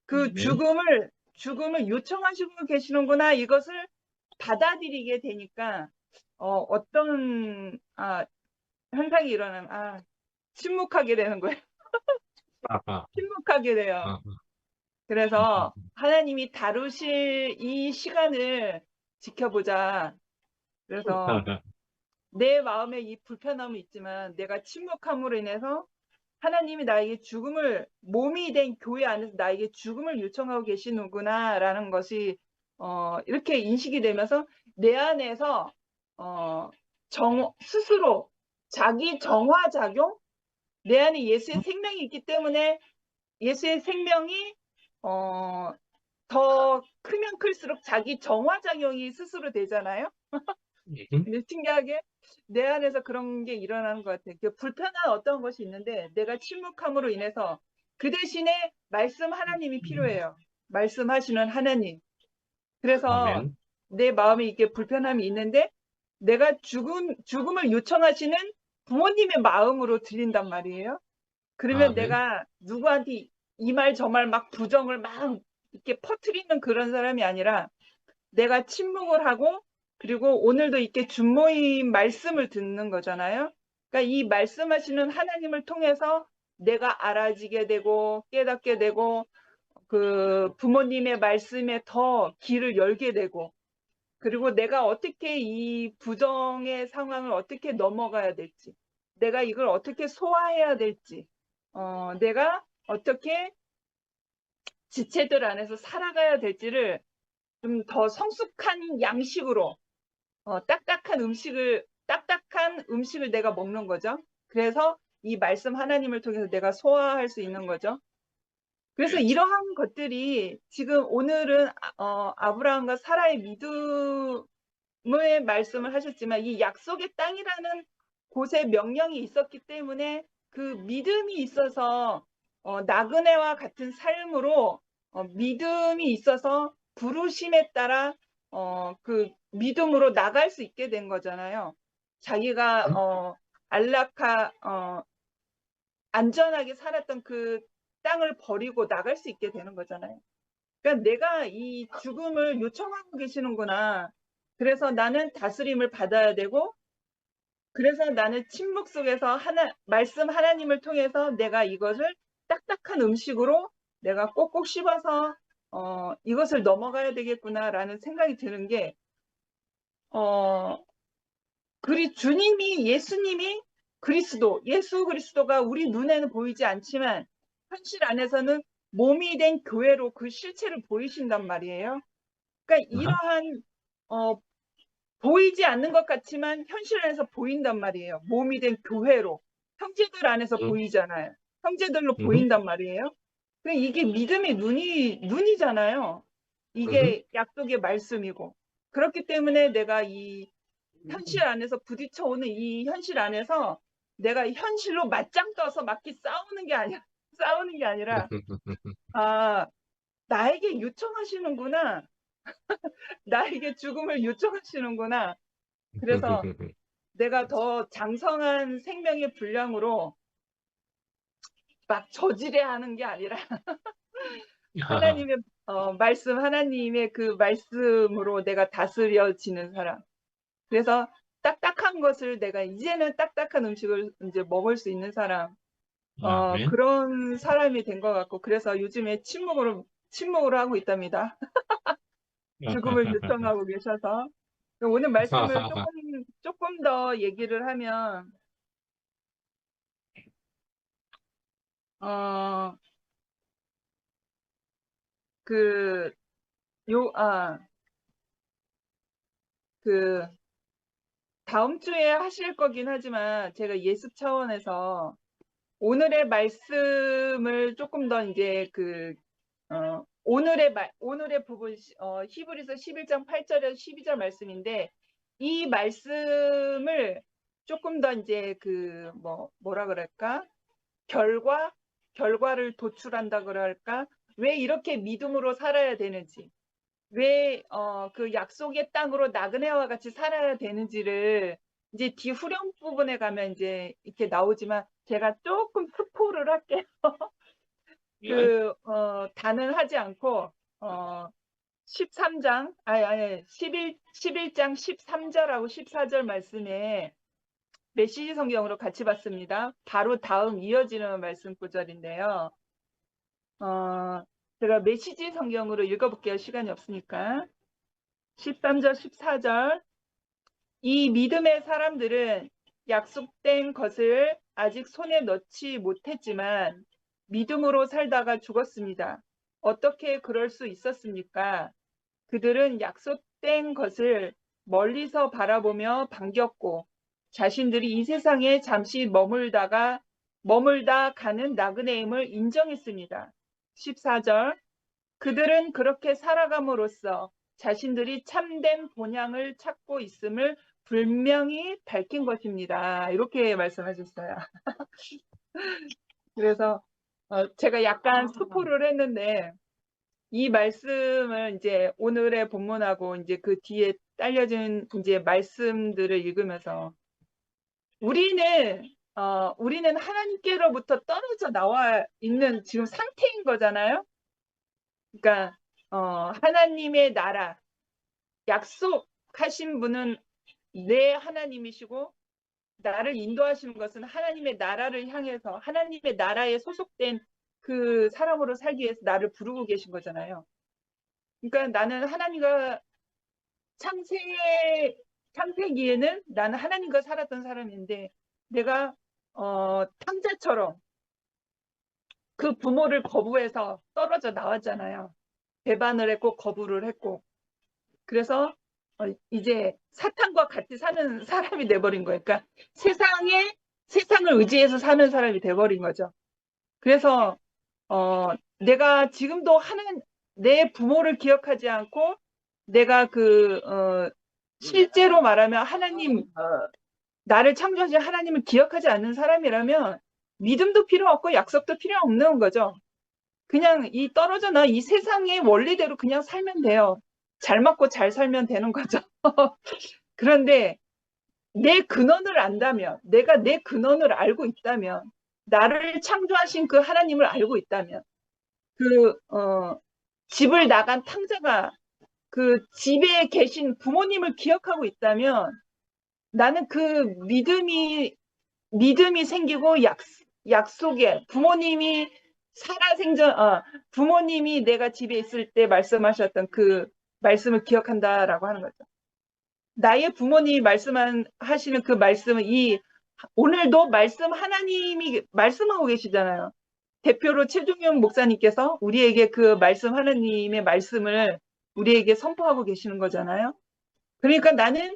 그 죽음을 요청하시고 계시는구나, 이것을 받아들이게 되니까 어떤 현상이 일어나면 침묵하게 되는 거예요. 침묵하게 돼요. 그래서 하나님이 다루실 이 시간을 지켜보자. 그래서 내 마음에 이 불편함은 있지만 내가 침묵함으로 인해서 하나님이 나에게 몸이 된 교회 안에서 나에게 죽음을 요청하고 계시는구나 라는 것이 이렇게 인식이 되면서 내 안에서 스스로 자기 정화작용, 내 안에 예수의 생명이 있기 때문에 예수의 생명이 더 크면 클수록 자기 정화작용이 스스로 되잖아요. 근데 신기하게 내 안에서 그런 게 일어나는 것 같아요. 불편한 어떤 것이 있는데 내가 침묵함으로 인해서 그 대신에 하나님이 필요해요. 말씀하시는 하나님. 그래서 내 마음에 이게 불편함이 있는데 내가 죽음을 요청하시는 부모님의 마음으로 들린단 말이에요. 그러면 내가 누구한테 이 말 저 말 막 부정을 막 이렇게 퍼뜨리는 그런 사람이 아니라, 내가 침묵을 하고 그리고 오늘도 이렇게 준모임 말씀을 듣는 거잖아요. 그러니까 이 말씀하시는 하나님을 통해서 내가 알아지게 되고 깨닫게 되고 그 부모님의 말씀에 더 귀를 열게 되고 그리고 내가 어떻게 이 부정의 상황을 어떻게 넘어가야 될지 내가 이걸 어떻게 소화해야 될지 내가 어떻게 지체들 안에서 살아가야 될지를 좀 더 성숙한 양식으로 딱딱한 음식을 내가 먹는 거죠. 그래서 이 말씀 하나님을 통해서 내가 소화할 수 있는 거죠. 그래서 이러한 것들이 지금 오늘은 아브라함과 사라의 믿음의 말씀을 하셨지만 이 약속의 땅이라는 곳에 명령이 있었기 때문에 그 믿음이 있어서 나그네와 같은 삶으로 믿음이 있어서 부르심에 따라 그 믿음으로 나갈 수 있게 된 거잖아요. 자기가 안전하게 살았던 그 땅을 버리고 나갈 수 있게 되는 거잖아요. 그러니까 내가 이 죽음을 요청하고 계시는구나. 그래서 나는 다스림을 받아야 되고 그래서 나는 침묵 속에서 말씀 하나님을 통해서 내가 이것을 딱딱한 음식으로 내가 꼭꼭 씹어서 이것을 넘어가야 되겠구나라는 생각이 드는 게 예수님이 예수 그리스도가 우리 눈에는 보이지 않지만 현실 안에서는 몸이 된 교회로 그 실체를 보이신단 말이에요. 그러니까 이러한 보이지 않는 것 같지만 현실 안에서 보인단 말이에요. 몸이 된 교회로. 형제들 안에서 보이잖아요. 형제들로 보인단 말이에요. 그러니까 이게 믿음의 눈이잖아요. 이게 약속의 말씀이고. 그렇기 때문에 내가 이 현실 안에서 부딪혀 오는 이 현실 안에서 내가 현실로 맞짱 떠서 막히 싸우는 게 아니라 나에게 요청하시는구나. 나에게 죽음을 요청하시는구나. 그래서 내가 더 장성한 생명의 분량으로 막 저지레 하는 게 아니라 하나님의 하나님의 그 말씀으로 내가 다스려지는 사람. 그래서 딱딱한 것을 내가 이제는 딱딱한 음식을 이제 먹을 수 있는 사람. 그런 사람이 된 것 같고 그래서 요즘에 침묵으로 하고 있답니다. 죽음을 요청하고 계셔서 오늘 말씀을 조금 더 얘기를 하면 다음 주에 하실 거긴 하지만 제가 예습 차원에서 오늘의 말씀을 조금 더 이제 오늘의 부분 히브리서 11장 8절에서 12절 말씀인데 이 말씀을 조금 더 이제 뭐라 그럴까? 결과를 도출한다 그럴까? 왜 이렇게 믿음으로 살아야 되는지, 왜 그 약속의 땅으로 나그네와 같이 살아야 되는지를 이제 뒤 후렴 부분에 가면 이제 이렇게 나오지만 제가 조금 스포를 할게요. 다는 하지 않고 11장 13절하고 14절 말씀에 메시지 성경으로 같이 봤습니다. 바로 다음 이어지는 말씀 구절인데요. 제가 메시지 성경으로 읽어볼게요. 시간이 없으니까. 13절, 14절. 이 믿음의 사람들은 약속된 것을 아직 손에 넣지 못했지만 믿음으로 살다가 죽었습니다. 어떻게 그럴 수 있었습니까? 그들은 약속된 것을 멀리서 바라보며 반겼고 자신들이 이 세상에 잠시 머물다 가는 나그네임을 인정했습니다. 14절. 그들은 그렇게 살아감으로써 자신들이 참된 본향을 찾고 있음을 분명히 밝힌 것입니다. 이렇게 말씀하셨어요. 그래서 제가 약간 스포를 했는데 이 말씀을 이제 오늘의 본문하고 이제 그 뒤에 딸려진 이제 말씀들을 읽으면서 우리는 하나님께로부터 떨어져 나와 있는 지금 상태인 거잖아요. 그러니까 하나님의 나라, 약속, 하신 분은 내 하나님이시고 나를 인도하시는 것은 하나님의 나라를 향해서 하나님의 나라에 소속된 그 사람으로 살기 위해서 나를 부르고 계신 거잖아요. 그러니까 나는 하나님과 창세기에는 나는 하나님과 살았던 사람인데 내가 탕자처럼 그 부모를 거부해서 떨어져 나왔잖아요. 배반을 했고 거부를 했고 그래서 이제 사탄과 같이 사는 사람이 돼버린 거예요. 그러니까 세상을 의지해서 사는 사람이 돼버린 거죠. 그래서 내가 지금도 내 부모를 기억하지 않고 내가 실제로 말하면 나를 창조하신 하나님을 기억하지 않는 사람이라면 믿음도 필요 없고 약속도 필요 없는 거죠. 그냥 떨어져 나 이 세상의 원리대로 그냥 살면 돼요. 잘 맞고 잘 살면 되는 거죠. 그런데 내 근원을 안다면, 내가 내 근원을 알고 있다면, 나를 창조하신 그 하나님을 알고 있다면, 집을 나간 탕자가 그 집에 계신 부모님을 기억하고 있다면, 나는 그 믿음이 생기고 약속에 부모님이 내가 집에 있을 때 말씀하셨던 그 말씀을 기억한다라고 하는 거죠. 나의 부모님이 하시는 그 말씀은 오늘도 하나님이 말씀하고 계시잖아요. 대표로 최종현 목사님께서 우리에게 그 하나님의 말씀을 우리에게 선포하고 계시는 거잖아요. 그러니까 나는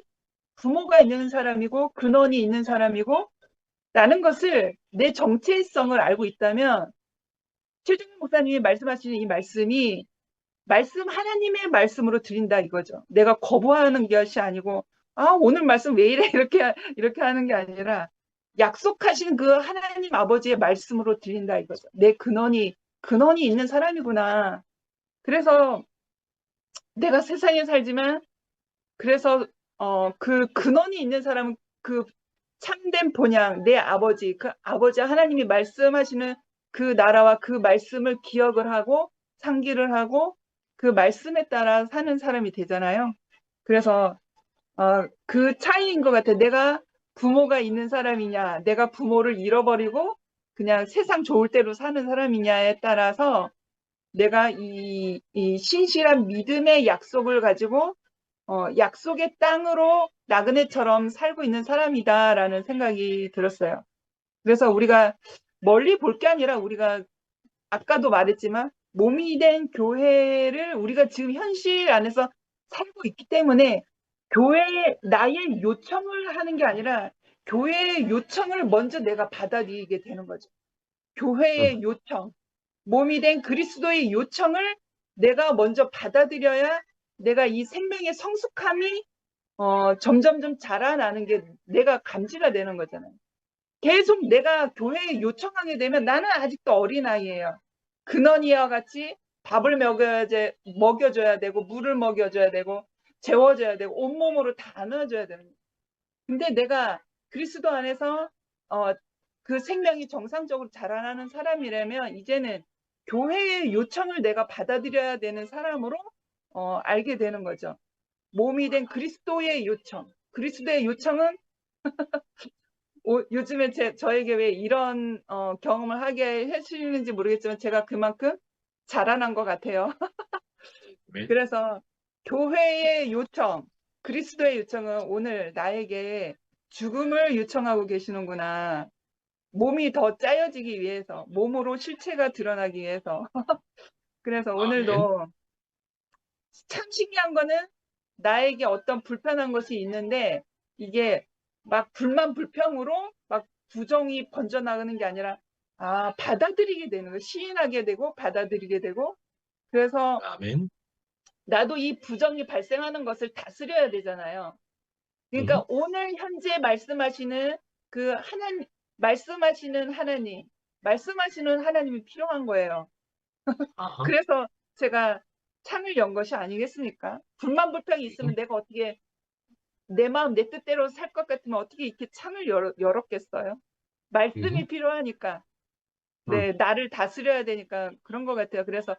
부모가 있는 사람이고 근원이 있는 사람이고 라는 것을 내 정체성을 알고 있다면 최종현 목사님이 말씀하시는 이 말씀이 하나님의 말씀으로 드린다 이거죠. 내가 거부하는 것이 아니고 오늘 말씀 왜 이래 이렇게 하는 게 아니라 약속하신 그 하나님 아버지의 말씀으로 드린다 이거죠. 내 근원이 있는 사람이구나. 그래서 내가 세상에 살지만 그래서 그 근원이 있는 사람은 그 참된 본향 내 아버지 하나님이 말씀하시는 그 나라와 그 말씀을 기억을 하고 상기를 하고 그 말씀에 따라 사는 사람이 되잖아요. 그래서 그 차이인 것 같아. 내가 부모가 있는 사람이냐, 내가 부모를 잃어버리고 그냥 세상 좋을 대로 사는 사람이냐에 따라서 내가 이 신실한 믿음의 약속을 가지고 약속의 땅으로 나그네처럼 살고 있는 사람이다라는 생각이 들었어요. 그래서 우리가 멀리 볼 게 아니라 우리가 아까도 말했지만 몸이 된 교회를 우리가 지금 현실 안에서 살고 있기 때문에 나의 요청을 하는 게 아니라 교회의 요청을 먼저 내가 받아들이게 되는 거죠. 교회의 요청, 몸이 된 그리스도의 요청을 내가 먼저 받아들여야 내가 이 생명의 성숙함이 점점점 자라나는 게 내가 감지가 되는 거잖아요. 계속 내가 교회에 요청하게 되면 나는 아직도 어린아이예요. 근원이와 같이 밥을 먹여줘야 되고 물을 먹여줘야 되고 재워줘야 되고 온몸으로 다 안아줘야 되는 거예요. 근데 내가 그리스도 안에서 그 생명이 정상적으로 자라나는 사람이라면 이제는 교회의 요청을 내가 받아들여야 되는 사람으로 알게 되는 거죠. 몸이 된 그리스도의 요청. 그리스도의 요청은 요즘에 저에게 왜 이런 경험을 하게 해주시는지 모르겠지만 제가 그만큼 자라난 것 같아요. 그래서 교회의 요청, 그리스도의 요청은 오늘 나에게 죽음을 요청하고 계시는구나. 몸이 더 짜여지기 위해서, 몸으로 실체가 드러나기 위해서. 그래서 오늘도 참 신기한 거는 나에게 어떤 불편한 것이 있는데 이게 막 불만 불평으로 막 부정이 번져나가는 게 아니라 받아들이게 되는 거예요. 시인하게 되고 받아들이게 되고 그래서 아멘. 나도 이 부정이 발생하는 것을 다스려야 되잖아요. 그러니까 오늘 현재 말씀하시는 말씀하시는 하나님이 필요한 거예요. 그래서 제가 창을 연 것이 아니겠습니까? 불만 불평이 있으면 내가 어떻게 내 마음 내 뜻대로 살 것 같으면 어떻게 이렇게 창을 열었겠어요? 말씀이 필요하니까. 네, 나를 다스려야 되니까 그런 것 같아요. 그래서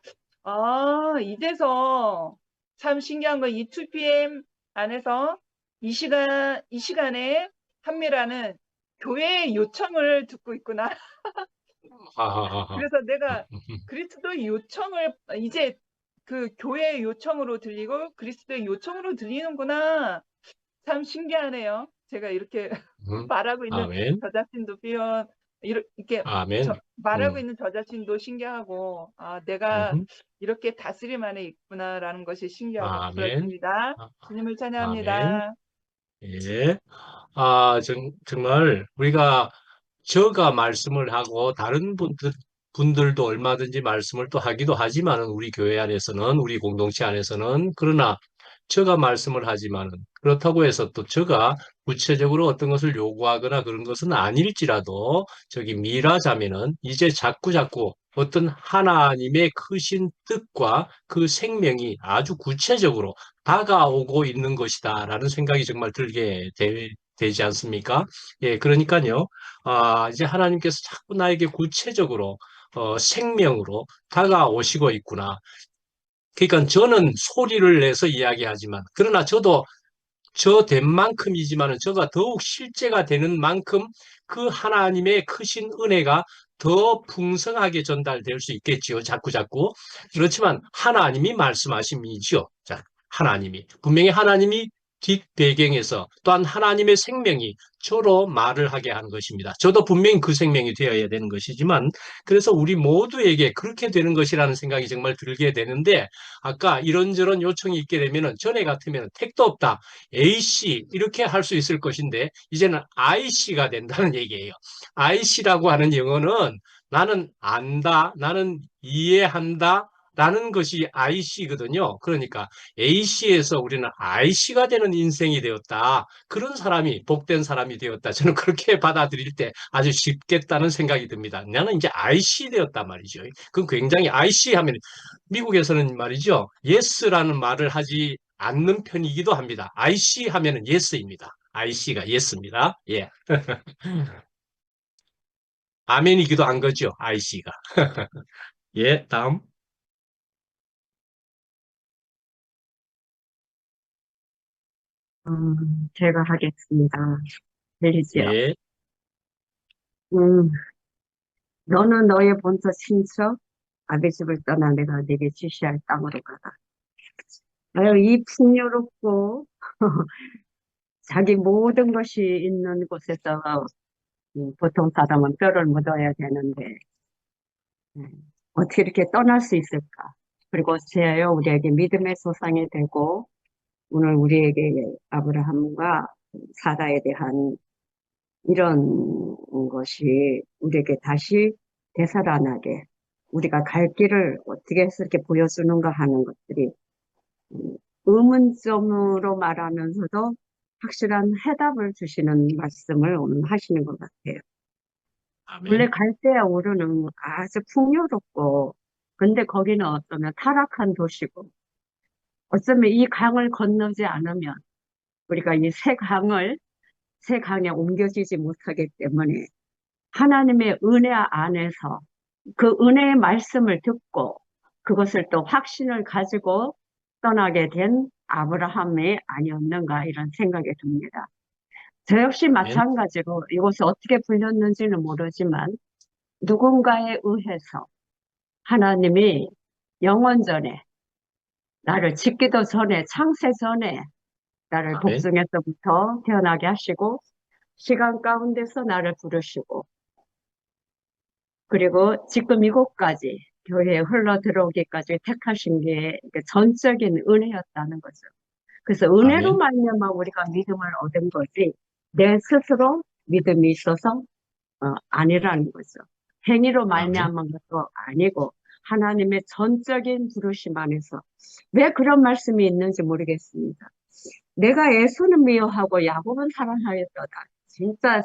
이제서 참 신기한 건 이 2PM 안에서 이 시간에 한미라는 교회의 요청을 듣고 있구나. 하하하하. 그래서 내가 그리스도의 요청을 이제 그 교회의 요청으로 들리고 그리스도의 요청으로 들리는구나. 참 신기하네요. 제가 이렇게 말하고 있는 아멘. 저 자신도 이렇게 아멘. 말하고 있는 저 자신도 신기하고 내가 음. 이렇게 다스림 안에 있구나라는 것이 신기하고 아멘. 그렇습니다. 아, 주님을 아멘. 찬양합니다. 예. 정말 우리가 저가 말씀을 하고 다른 분들도 얼마든지 말씀을 또 하기도 하지만은 우리 교회 안에서는 우리 공동체 안에서는 그러나 저가 말씀을 하지만은 그렇다고 해서 또 저가 구체적으로 어떤 것을 요구하거나 그런 것은 아닐지라도 저기 미라 자매는 이제 자꾸 어떤 하나님의 크신 뜻과 그 생명이 아주 구체적으로 다가오고 있는 것이다라는 생각이 정말 들게 되지 않습니까? 예, 그러니까요. 이제 하나님께서 자꾸 나에게 구체적으로 생명으로 다가오시고 있구나. 그러니까 저는 소리를 내서 이야기하지만 그러나 저도 저 된 만큼이지만은 저가 더욱 실제가 되는 만큼 그 하나님의 크신 은혜가 더 풍성하게 전달될 수 있겠지요. 자꾸. 그렇지만 하나님이 말씀하심이지요. 자, 하나님이. 분명히 하나님이 뒷배경에서 또한 하나님의 생명이 저로 말을 하게 하는 것입니다. 저도 분명히 그 생명이 되어야 되는 것이지만 그래서 우리 모두에게 그렇게 되는 것이라는 생각이 정말 들게 되는데 아까 이런저런 요청이 있게 되면은 전에 같으면 택도 없다. AC 이렇게 할 수 있을 것인데 이제는 IC가 된다는 얘기예요. IC라고 하는 영어는 나는 안다, 나는 이해한다, 라는 것이 IC거든요. 그러니까 AC에서 우리는 IC가 되는 인생이 되었다. 그런 사람이 복된 사람이 되었다. 저는 그렇게 받아들일 때 아주 쉽겠다는 생각이 듭니다. 나는 이제 IC 되었단 말이죠. 그럼 굉장히 IC 하면 미국에서는 말이죠. yes라는 말을 하지 않는 편이기도 합니다. IC 하면은 yes입니다. IC가 yes입니다. 예. 아멘이기도 한 거죠. IC가. 예, 다음. 제가 하겠습니다. 들리지요? 예, 음, 너는 너의 본토 친척 아비 집을 떠나 내가 네게 지시할 땅으로 가라. 아유, 이 풍요롭고 자기 모든 것이 있는 곳에서 보통 사람은 뼈를 묻어야 되는데 어떻게 이렇게 떠날 수 있을까? 그리고 제요 우리에게 믿음의 소상이 되고 오늘 우리에게 아브라함과 사라에 대한 이런 것이 우리에게 다시 되살아나게 우리가 갈 길을 어떻게 해서 이렇게 보여주는가 하는 것들이 의문점으로 말하면서도 확실한 해답을 주시는 말씀을 오늘 하시는 것 같아요. 원래 아멘. 갈대아우르는 아주 풍요롭고 근데 거기는 어쩌면 타락한 도시고 어쩌면 이 강을 건너지 않으면 우리가 이 새 강에 옮겨지지 못하기 때문에 하나님의 은혜 안에서 그 은혜의 말씀을 듣고 그것을 또 확신을 가지고 떠나게 된 아브라함이 아니었는가 이런 생각이 듭니다. 저 역시 아멘. 마찬가지로 이곳에 어떻게 불렸는지는 모르지만 누군가에 의해서 하나님이 영원전에 나를 짓기도 전에 창세 전에 나를 아멘. 복중에서부터 태어나게 하시고 시간 가운데서 나를 부르시고 그리고 지금 이곳까지 교회에 흘러 들어오기까지 택하신 게 전적인 은혜였다는 거죠. 그래서 은혜로 아멘. 말미암아 우리가 믿음을 얻은 거지 내 스스로 믿음이 있어서 아니라는 거죠. 행위로 아멘. 말미암은 것도 아니고 하나님의 전적인 부르심 안에서 왜 그런 말씀이 있는지 모르겠습니다. 내가 에서는 미워하고 야곱은 사랑하였도다. 진짜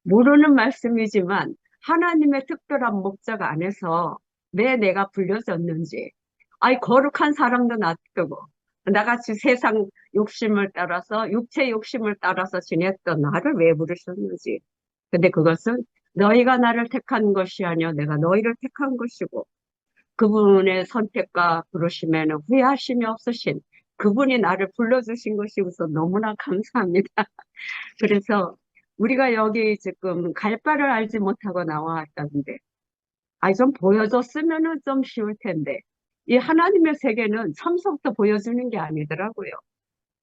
모르는 말씀이지만 하나님의 특별한 목적 안에서 왜 내가 불려졌는지 아이 거룩한 사랑도 놔두고 나같이 세상 욕심을 따라서 육체 욕심을 따라서 지냈던 나를 왜 부르셨는지 근데 그것은 너희가 나를 택한 것이 아니요 내가 너희를 택한 것이고 그분의 선택과 부르심에는 후회하심이 없으신 그분이 나를 불러주신 것이 우선 너무나 감사합니다. 그래서 우리가 여기 지금 갈 바를 알지 못하고 나와왔다는데, 좀 보여줬으면은 좀 쉬울 텐데, 이 하나님의 세계는 처음부터 보여주는 게 아니더라고요.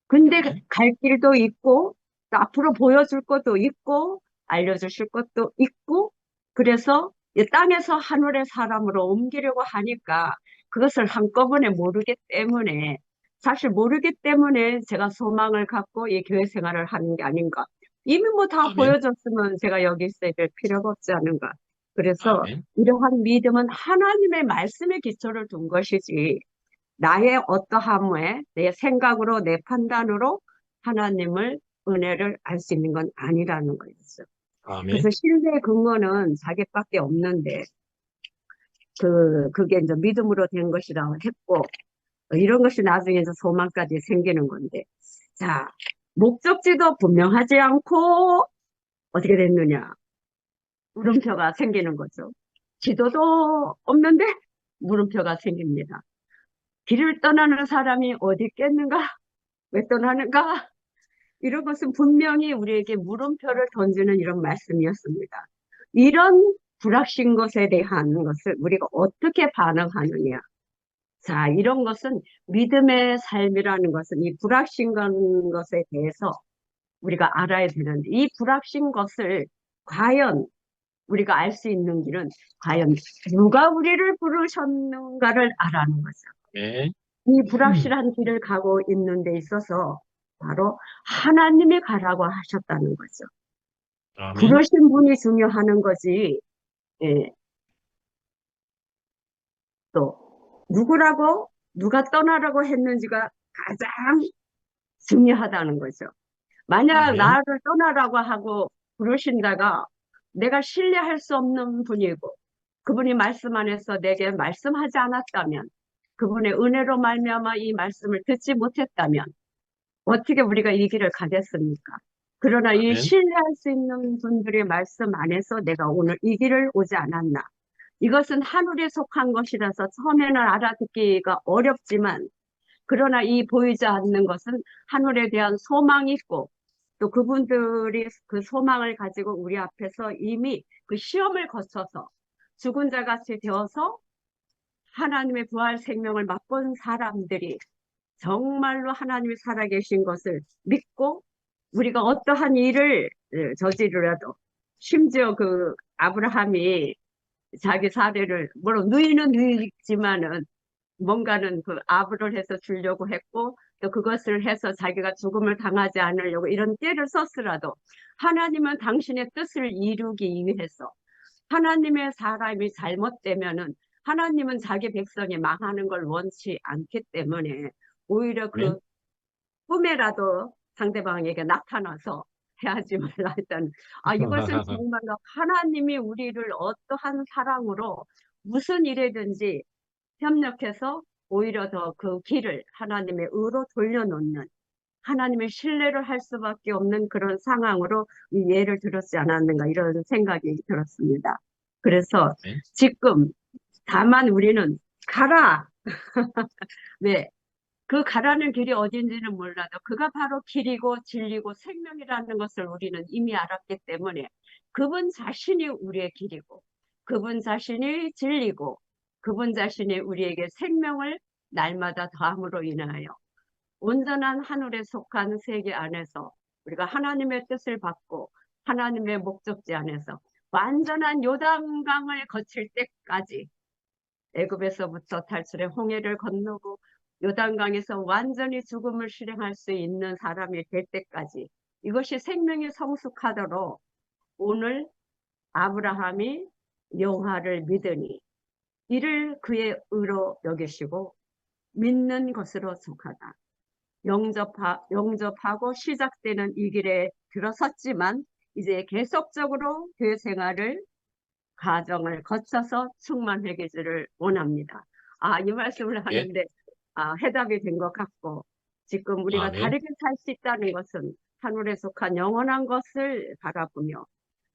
근데 갈 길도 있고, 또 앞으로 보여줄 것도 있고, 알려주실 것도 있고, 그래서 이 땅에서 하늘의 사람으로 옮기려고 하니까 그것을 한꺼번에 모르기 때문에, 사실 모르기 때문에 제가 소망을 갖고 이 교회 생활을 하는 게 아닌가. 이미 뭐 다 아멘. 보여줬으면 제가 여기 있어야 될 필요가 없지 않은가. 그래서 아멘. 이러한 믿음은 하나님의 말씀에 기초를 둔 것이지, 나의 어떠함에, 내 생각으로, 내 판단으로 하나님을, 은혜를 알 수 있는 건 아니라는 거였어요. 아멘. 그래서 신뢰의 근거는 자기밖에 없는데, 그게 이제 믿음으로 된 것이라고 했고, 이런 것이 나중에 이제 소망까지 생기는 건데, 자, 목적지도 분명하지 않고, 어떻게 됐느냐? 물음표가 생기는 거죠. 지도도 없는데, 물음표가 생깁니다. 길을 떠나는 사람이 어디 있겠는가? 왜 떠나는가? 이런 것은 분명히 우리에게 물음표를 던지는 이런 말씀이었습니다. 이런 불확신 것에 대한 것을 우리가 어떻게 반응하느냐. 자, 이런 것은 믿음의 삶이라는 것은 이 불확신 것에 대해서 우리가 알아야 되는데, 이 불확신 것을 과연 우리가 알 수 있는 길은 과연 누가 우리를 부르셨는가를 알아는 거죠. 네. 이 불확실한 길을 가고 있는 데 있어서 바로 하나님이 가라고 하셨다는 거죠. 아멘. 부르신 분이 중요한 거지, 예, 또 누가 떠나라고 했는지가 가장 중요하다는 거죠. 만약 아멘. 나를 떠나라고 하고 부르신다가 내가 신뢰할 수 없는 분이고, 그분이 말씀 안에서 내게 말씀하지 않았다면, 그분의 은혜로 말미암아 이 말씀을 듣지 못했다면 어떻게 우리가 이 길을 가겠습니까? 그러나 이 아멘. 신뢰할 수 있는 분들의 말씀 안에서 내가 오늘 이 길을 오지 않았나. 이것은 하늘에 속한 것이라서 처음에는 알아듣기가 어렵지만, 그러나 이 보이지 않는 것은 하늘에 대한 소망이 있고, 또 그분들이 그 소망을 가지고 우리 앞에서 이미 그 시험을 거쳐서 죽은 자 같이 되어서 하나님의 부활 생명을 맛본 사람들이 정말로 하나님이 살아계신 것을 믿고, 우리가 어떠한 일을 저지르라도, 심지어 그 아브라함이 자기 사례를, 물론 누이는 누이지만은 뭔가는 그 아부를 해서 주려고 했고, 또 그것을 해서 자기가 죽음을 당하지 않으려고 이런 떼를 썼으라도 하나님은 당신의 뜻을 이루기 위해서, 하나님의 사람이 잘못되면은 하나님은 자기 백성이 망하는 걸 원치 않기 때문에 오히려 아멘. 그 꿈에라도 상대방에게 나타나서 해하지 말라 했다는, 이것은 정말로 하나님이 우리를 어떠한 사랑으로 무슨 일이든지 협력해서 오히려 더 그 길을 하나님의 의로 돌려놓는, 하나님의 신뢰를 할 수밖에 없는 그런 상황으로 이 예를 들었지 않았는가, 이런 생각이 들었습니다. 그래서 아멘. 지금 다만 우리는 가라. 네, 그 가라는 길이 어딘지는 몰라도 그가 바로 길이고 진리고 생명이라는 것을 우리는 이미 알았기 때문에, 그분 자신이 우리의 길이고 그분 자신이 진리고 그분 자신이 우리에게 생명을 날마다 더함으로 인하여 온전한 하늘에 속한 세계 안에서 우리가 하나님의 뜻을 받고 하나님의 목적지 안에서 완전한 요단강을 거칠 때까지, 애굽에서부터 탈출해 홍해를 건너고 요단강에서 완전히 죽음을 실행할 수 있는 사람이 될 때까지, 이것이 생명이 성숙하도록 오늘 아브라함이 여호와를 믿으니 이를 그의 의로 여기시고 믿는 것으로 속하다. 영접하고 시작되는 이 길에 들어섰지만 이제 계속적으로 교회 생활을, 가정을 거쳐서 충만해지기를 원합니다. 이 말씀을 예. 하는데 해답이 된 것 같고, 지금 우리가 아멘. 다르게 살 수 있다는 것은 하늘에 속한 영원한 것을 바라보며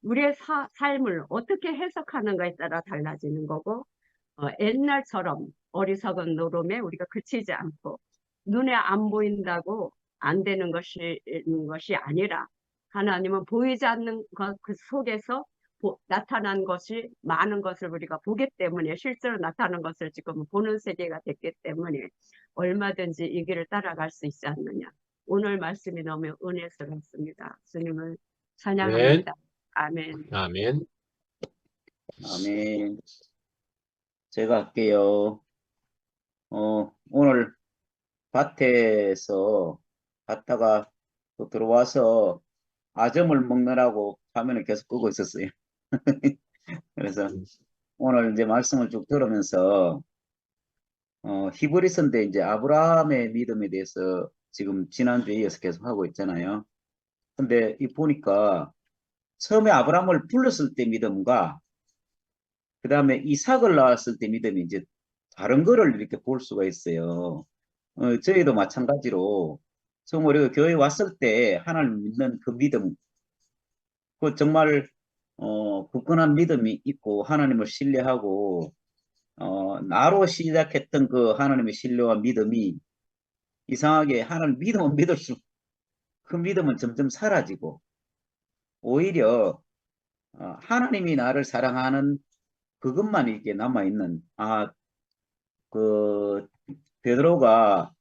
우리의 삶을 어떻게 해석하는가에 따라 달라지는 거고, 옛날처럼 어리석은 노름에 우리가 그치지 않고 눈에 안 보인다고 안 되는 것이 아니라 하나님은 보이지 않는 것 그 속에서 나타난 것이 많은 것을 우리가 보기 때문에 실제로 나타난 것을 지금 보는 세계가 됐기 때문에 얼마든지 이 길을 따라갈 수 있지 않느냐. 오늘 말씀이 너무 은혜스럽습니다. 주님을 아멘. 찬양합니다. 아멘. 아멘. 아멘. 제가 할게요. 오늘 밭에서 갔다가 또 들어와서 아점을 먹느라고 화면을 계속 끄고 있었어요. 그래서 오늘 이제 말씀을 쭉 들으면서 히브리서인데 이제 아브라함의 믿음에 대해서 지금 지난주에 이어서 계속 하고 있잖아요. 근데 이 보니까 처음에 아브라함을 불렀을 때 믿음과 그 다음에 이삭을 낳았을 때 믿음이 이제 다른 거를 이렇게 볼 수가 있어요. 저희도 마찬가지로 처음 우리가 교회 왔을 때 하나님 믿는 그 믿음, 그 정말 굳건한 믿음이 있고 하나님을 신뢰하고 나로 시작했던 그 하나님의 신뢰와 믿음이 이상하게 하나님 믿으면 믿을수록 그 믿음은 점점 사라지고 오히려 하나님이 나를 사랑하는 그것만 이렇게 남아있는 그 베드로가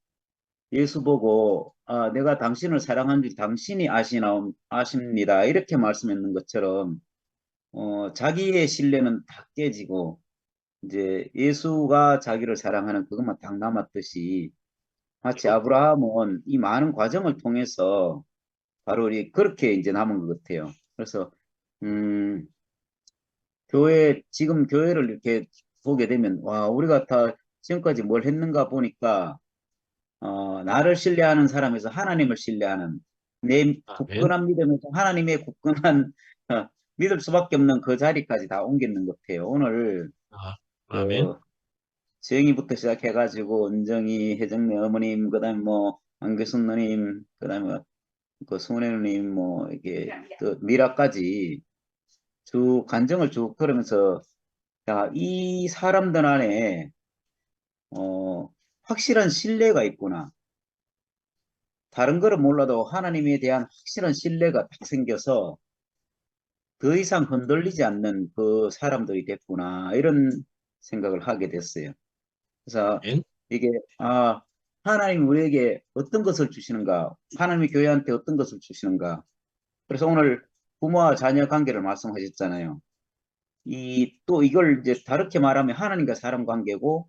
예수 보고 내가 당신을 사랑한 줄 당신이 아십니다. 이렇게 말씀했는 것처럼 자기의 신뢰는 다 깨지고 이제 예수가 자기를 사랑하는 그것만 딱 남았듯이 마치 아브라함은 이 많은 과정을 통해서 바로 그렇게 이제 남은 것 같아요. 그래서 지금 교회를 이렇게 보게 되면 와 우리가 다 지금까지 뭘 했는가 보니까 나를 신뢰하는 사람에서 하나님을 신뢰하는 내 아멘. 굳건한 믿음에서 하나님의 굳건한 믿을 수밖에 없는 그 자리까지 다 옮겼는 것 같아요. 오늘 아멘. 지영이부터 시작해가지고 은정이, 혜정네 어머님, 그다음에 뭐 안교순 누님, 그다음에 그 손혜 누님, 뭐 이게 또 미라까지 쭉 간증을 쭉 들으면서 야, 이 사람들 안에 확실한 신뢰가 있구나. 다른 거를 몰라도 하나님에 대한 확실한 신뢰가 딱 생겨서 더 이상 흔들리지 않는 그 사람들이 됐구나. 이런 생각을 하게 됐어요. 그래서 아멘. 이게 하나님 우리에게 어떤 것을 주시는가? 하나님이 교회한테 어떤 것을 주시는가? 그래서 오늘 부모와 자녀 관계를 말씀하셨잖아요. 또 이걸 이제 다르게 말하면 하나님과 사람 관계고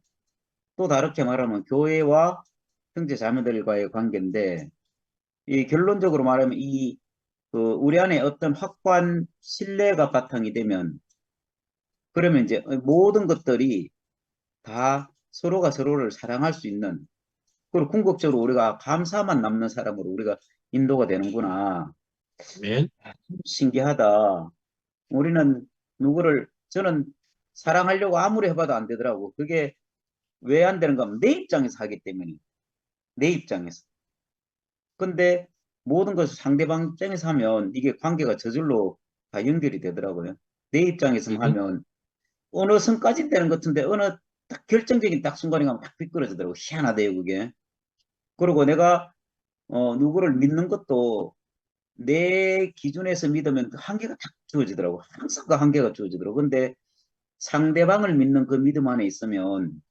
또 다르게 말하면 교회와 형제 자매들과의 관계인데 이 결론적으로 말하면 우리 안에 어떤 확고한 신뢰가 바탕이 되면 그러면 이제 모든 것들이 다 서로가 서로를 사랑할 수 있는 그리고 궁극적으로 우리가 감사만 남는 사람으로 우리가 인도가 되는구나. 아멘. 신기하다. 우리는 저는 사랑하려고 아무리 해봐도 안 되더라고. 그게 왜 안 되는가 하면 내 입장에서 하기 때문에. 내 입장에서. 근데 모든 것을 상대방 입장에서 하면 이게 관계가 저절로 다 연결이 되더라고요. 내 입장에서 하면 어느 선까지 되는 것 같은데 어느 딱 결정적인 딱 순간에 가면 딱 미끄러지더라고. 희한하대요 그게. 그리고 내가 누구를 믿는 것도 내 기준에서 믿으면 그 한계가 딱 주어지더라고. 항상 그 한계가 주어지더라고. 근데 상대방을 믿는 그 믿음 안에 있으면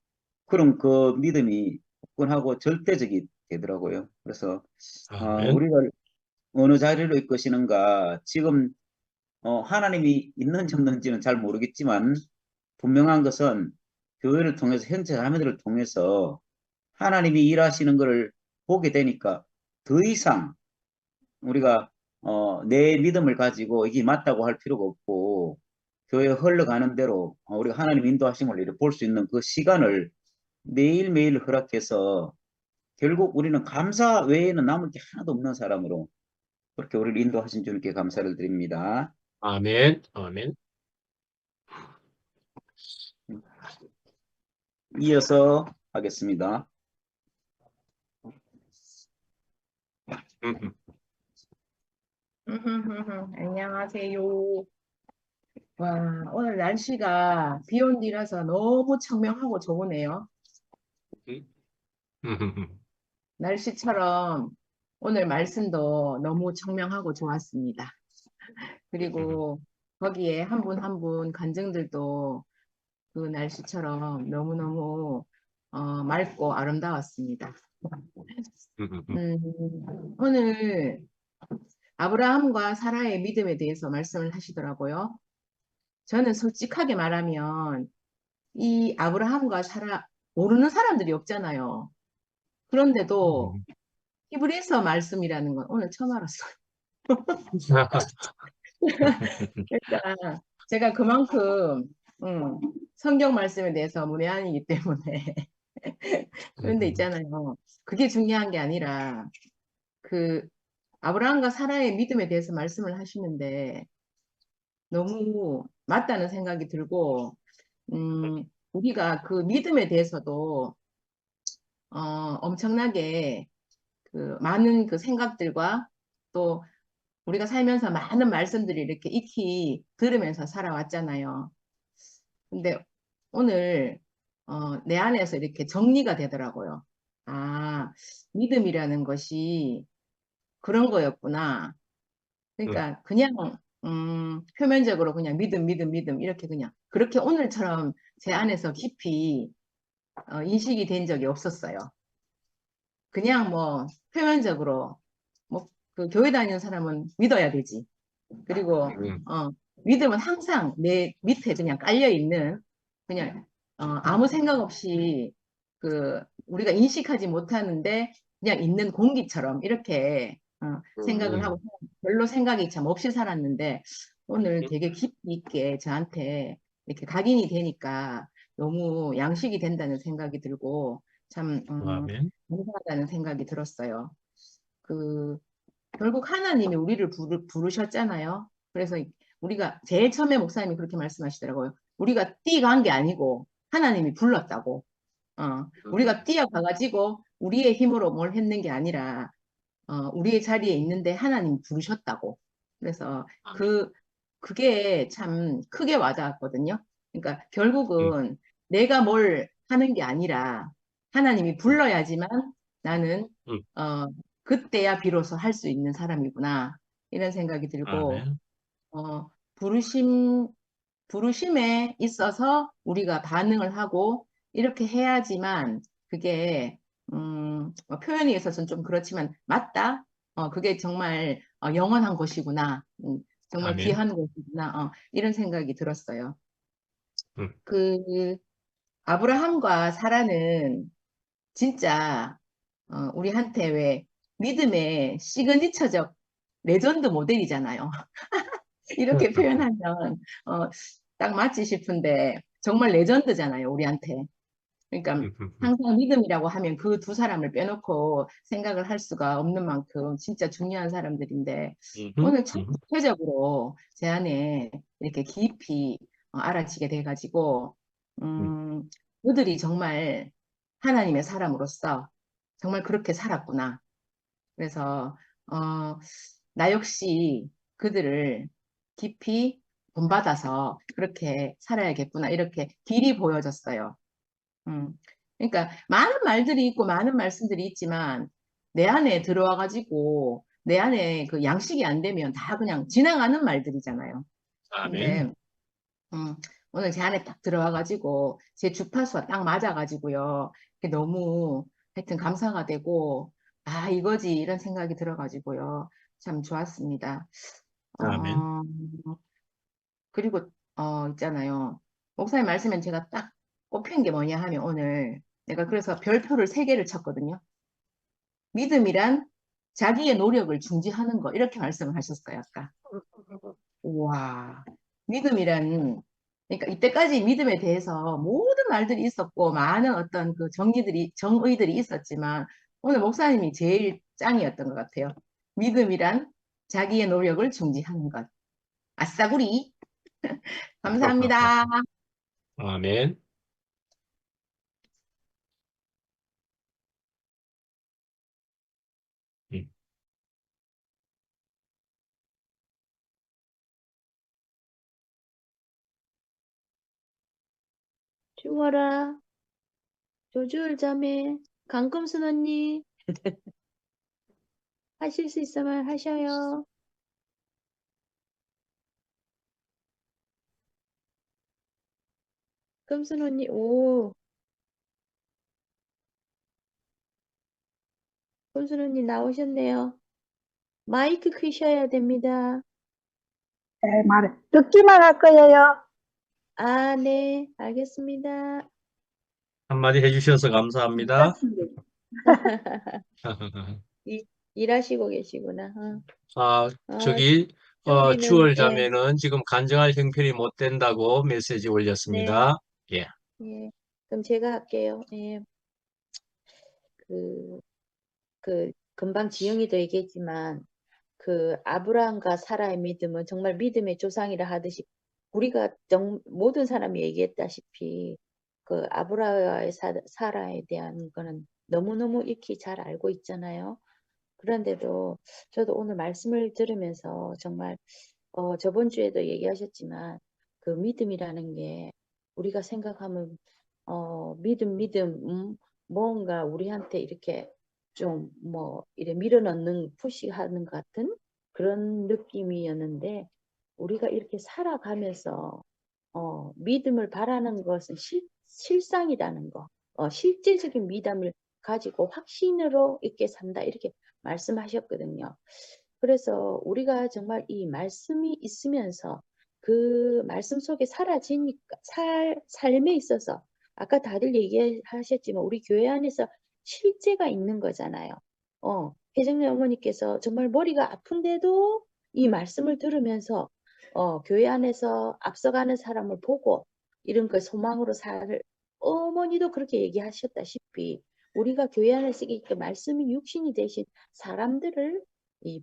그럼 그 믿음이 굳건하고 절대적이 되더라고요. 그래서 아멘. 우리가 어느 자리로 이끄시는가 지금 하나님이 있는지 없는지는 잘 모르겠지만 분명한 것은 교회를 통해서 형제 자매들을 통해서 하나님이 일하시는 것을 보게 되니까 더 이상 우리가 내 믿음을 가지고 이게 맞다고 할 필요가 없고 교회 흘러가는 대로 우리가 하나님 인도하심을 이렇게 볼 수 있는 그 시간을 매일매일 허락해서 결국 우리는 감사 외에는 남을 게 하나도 없는 사람으로 그렇게 우리를 인도하신 주님께 감사를 드립니다. 아멘. 아멘. 이어서 하겠습니다. 안녕하세요. 와, 오늘 날씨가 비 온 뒤라서 너무 청명하고 좋으네요. 날씨처럼 오늘 말씀도 너무 청명하고 좋았습니다. 그리고 거기에 한 분 한 분 간증들도 그 날씨처럼 너무너무 맑고 아름다웠습니다. 오늘 아브라함과 사라의 믿음에 대해서 말씀을 하시더라고요. 저는 솔직하게 말하면 이 아브라함과 사라 모르는 사람들이 없잖아요. 그런데도 히브리서 말씀이라는 건 오늘 처음 알았어요. 그러니까 제가 그만큼 성경 말씀에 대해서 문외한이기 때문에 그런데 있잖아요. 그게 중요한 게 아니라 그 아브라함과 사라의 믿음에 대해서 말씀을 하시는데 너무 맞다는 생각이 들고 우리가 그 믿음에 대해서도 엄청나게 그 많은 그 생각들과 또 우리가 살면서 많은 말씀들이 이렇게 익히 들으면서 살아왔잖아요. 근데 오늘 내 안에서 이렇게 정리가 되더라고요. 아, 믿음이라는 것이 그런 거였구나. 그러니까 그냥 표면적으로 그냥 믿음 이렇게 그냥 그렇게 오늘처럼 제 안에서 깊이 인식이 된 적이 없었어요. 그냥 뭐 표면적으로 뭐 그 교회 다니는 사람은 믿어야 되지. 그리고 믿음은 항상 내 밑에 그냥 깔려 있는 그냥 아무 생각 없이 그 우리가 인식하지 못하는데 그냥 있는 공기처럼 이렇게 생각을 하고 별로 생각이 참 없이 살았는데 오늘 되게 깊이 있게 저한테 이렇게 각인이 되니까 너무 양식이 된다는 생각이 들고 참 아멘. 감사하다는 생각이 들었어요. 그 결국 하나님이 우리를 부르셨잖아요. 그래서 우리가 제일 처음에 목사님이 그렇게 말씀하시더라고요. 우리가 뛰어간 게 아니고 하나님이 불렀다고. 우리가 뛰어가가지고 우리의 힘으로 뭘 했는 게 아니라 우리의 자리에 있는데 하나님이 부르셨다고. 그래서 그게 참 크게 와닿았거든요. 그러니까 결국은 내가 뭘 하는 게 아니라 하나님이 불러야지만 나는 그때야 비로소 할 수 있는 사람이구나 이런 생각이 들고 아멘. 부르심 부르심에 있어서 우리가 반응을 하고 이렇게 해야지만 그게 표현에 있어서는 좀 그렇지만 맞다. 그게 정말 영원한 것이구나. 정말 아멘. 귀한 것이구나. 이런 생각이 들었어요. 음. 그 아브라함과 사라는 진짜 우리한테 왜 믿음의 시그니처적 레전드 모델이잖아요. 이렇게 표현하면 딱 맞지 싶은데 정말 레전드잖아요, 우리한테. 그러니까 항상 믿음이라고 하면 그 두 사람을 빼놓고 생각을 할 수가 없는 만큼 진짜 중요한 사람들인데 오늘 참 구체적으로 제 안에 이렇게 깊이 알아지게 돼가지고 그들이 정말 하나님의 사람으로서 정말 그렇게 살았구나. 그래서 나 역시 그들을 깊이 본받아서 그렇게 살아야겠구나. 이렇게 길이 보여졌어요. 그러니까 많은 말들이 있고 많은 말씀들이 있지만 내 안에 들어와 가지고 내 안에 그 양식이 안 되면 다 그냥 지나가는 말들이잖아요. 아멘. 근데 오늘 제 안에 딱 들어와 가지고 제 주파수와 딱 맞아 가지고요. 너무 하여튼 감사가 되고 아 이거지 이런 생각이 들어 가지고요. 참 좋았습니다. 아멘. 그리고 있잖아요. 목사님 말씀엔 제가 딱 꼽힌 게 뭐냐 하면 오늘 내가 그래서 별표를 3개를 쳤거든요. 믿음이란 자기의 노력을 중지하는 거 이렇게 말씀을 하셨어요. 아까. 우와. 믿음이란 그러니까 이때까지 믿음에 대해서 모든 말들이 있었고 많은 어떤 그 정의들이 있었지만 오늘 목사님이 제일 짱이었던 것 같아요. 믿음이란 자기의 노력을 중지하는 것. 아싸구리. 감사합니다. 아멘. 음. 죽어라. 조주을 자매, 강금순 언니, 하실 수 있으면 하셔요. 금순 언니, 오, 금순 언니 나오셨네요. 마이크 켜셔야 됩니다. 네, 말해. 듣기만 할 거예요. 아, 네, 알겠습니다. 한마디 해주셔서 감사합니다. 알겠습니다. 일하시고 계시구나. 아, 어, 저기, 우리는, 주월 예, 자매는 지금 간증할 형편이 못 된다고 메시지 네, 올렸습니다. 예. 예. 그럼 제가 할게요. 예, 그, 금방 지영이도 얘기했지만, 그 아브라함과 사라의 믿음은 정말 믿음의 조상이라 하듯이 우리가 모든 사람이 얘기했다시피 그 아브라함과 사라에 대한 거는 너무너무 익히 잘 알고 있잖아요. 그런데도 저도 오늘 말씀을 들으면서 정말 저번 주에도 얘기하셨지만 그 믿음이라는 게 우리가 생각하면 믿음 뭔가 우리한테 이렇게 좀 뭐 이래 밀어넣는 푸시하는 것 같은 그런 느낌이었는데 우리가 이렇게 살아가면서 믿음을 바라는 것은 실상이라는 거, 실제적인 믿음을 가지고 확신으로 이렇게 산다 이렇게 말씀하셨거든요. 그래서 우리가 정말 이 말씀이 있으면서 그 말씀 속에 사라지니까 삶에 있어서 아까 다들 얘기하셨지만 우리 교회 안에서 실제가 있는 거잖아요. 혜정네 어머니께서 정말 머리가 아픈데도 이 말씀을 들으면서 교회 안에서 앞서가는 사람을 보고 이런 그 소망으로 어머니도 그렇게 얘기하셨다시피 우리가 교회 안에서 이렇게 말씀이 육신이 되신 사람들을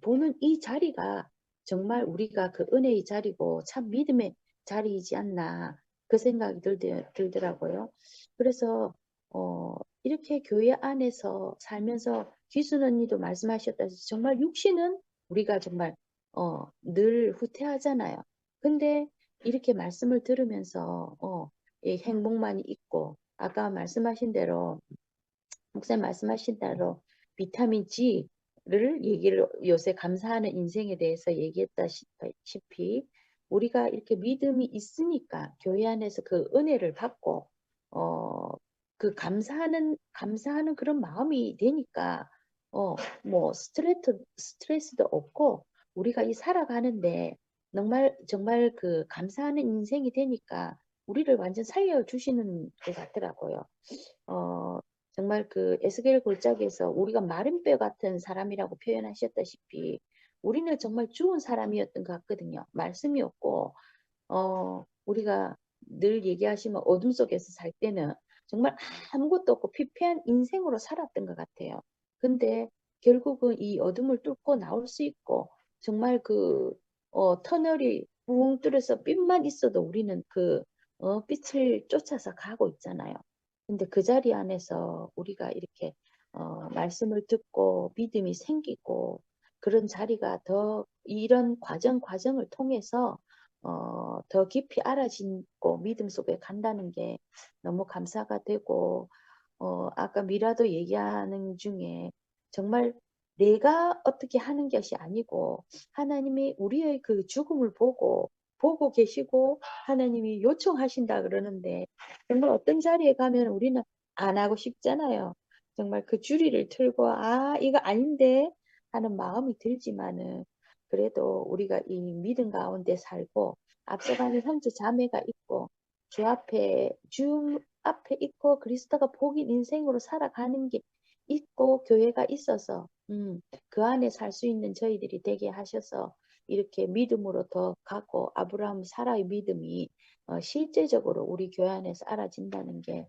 보는 이 자리가 정말 우리가 그 은혜의 자리고 참 믿음의 자리이지 않나 그 생각이 들더라고요. 그래서 이렇게 교회 안에서 살면서 기순 언니도 말씀하셨다시피 정말 육신은 우리가 정말 늘 후퇴하잖아요. 근데 이렇게 말씀을 들으면서 이 행복만이 있고 아까 말씀하신 대로 목사님 말씀하신 대로 비타민 G를 얘기를 요새 감사하는 인생에 대해서 얘기했다시피 우리가 이렇게 믿음이 있으니까 교회 안에서 그 은혜를 받고 그 감사하는 그런 마음이 되니까 뭐 스트레스도 없고 우리가 이 살아가는데 정말 그 감사하는 인생이 되니까 우리를 완전 살려주시는 것 같더라고요. 정말 그 에스겔 골짜기에서 우리가 마른 뼈 같은 사람이라고 표현하셨다시피 우리는 정말 죽은 사람이었던 것 같거든요. 말씀이 없고 우리가 늘 얘기하시면 어둠 속에서 살 때는 정말 아무것도 없고 피폐한 인생으로 살았던 것 같아요. 근데 결국은 이 어둠을 뚫고 나올 수 있고 정말 그 터널이 붕 뚫려서 빛만 있어도 우리는 그 빛을 쫓아서 가고 있잖아요. 근데 그 자리 안에서 우리가 이렇게 말씀을 듣고 믿음이 생기고 그런 자리가 더 이런 과정을 통해서 더 깊이 알아지고 믿음 속에 간다는 게 너무 감사가 되고 아까 미라도 얘기하는 중에 정말 내가 어떻게 하는 것이 아니고 하나님이 우리의 그 죽음을 보고 계시고 하나님이 요청하신다 그러는데 정말 어떤 자리에 가면 우리는 안 하고 싶잖아요. 정말 그 주리를 틀고 아 이거 아닌데 하는 마음이 들지만은 그래도 우리가 이 믿음 가운데 살고 앞서가는 형제 자매가 있고 주 앞에 있고 그리스도가 복인 인생으로 살아가는 게 있고 교회가 있어서 그 안에 살 수 있는 저희들이 되게 하셔서 이렇게 믿음으로 더 가고 아브라함 사라의 믿음이 실제적으로 우리 교회 안에서 알아진다는 게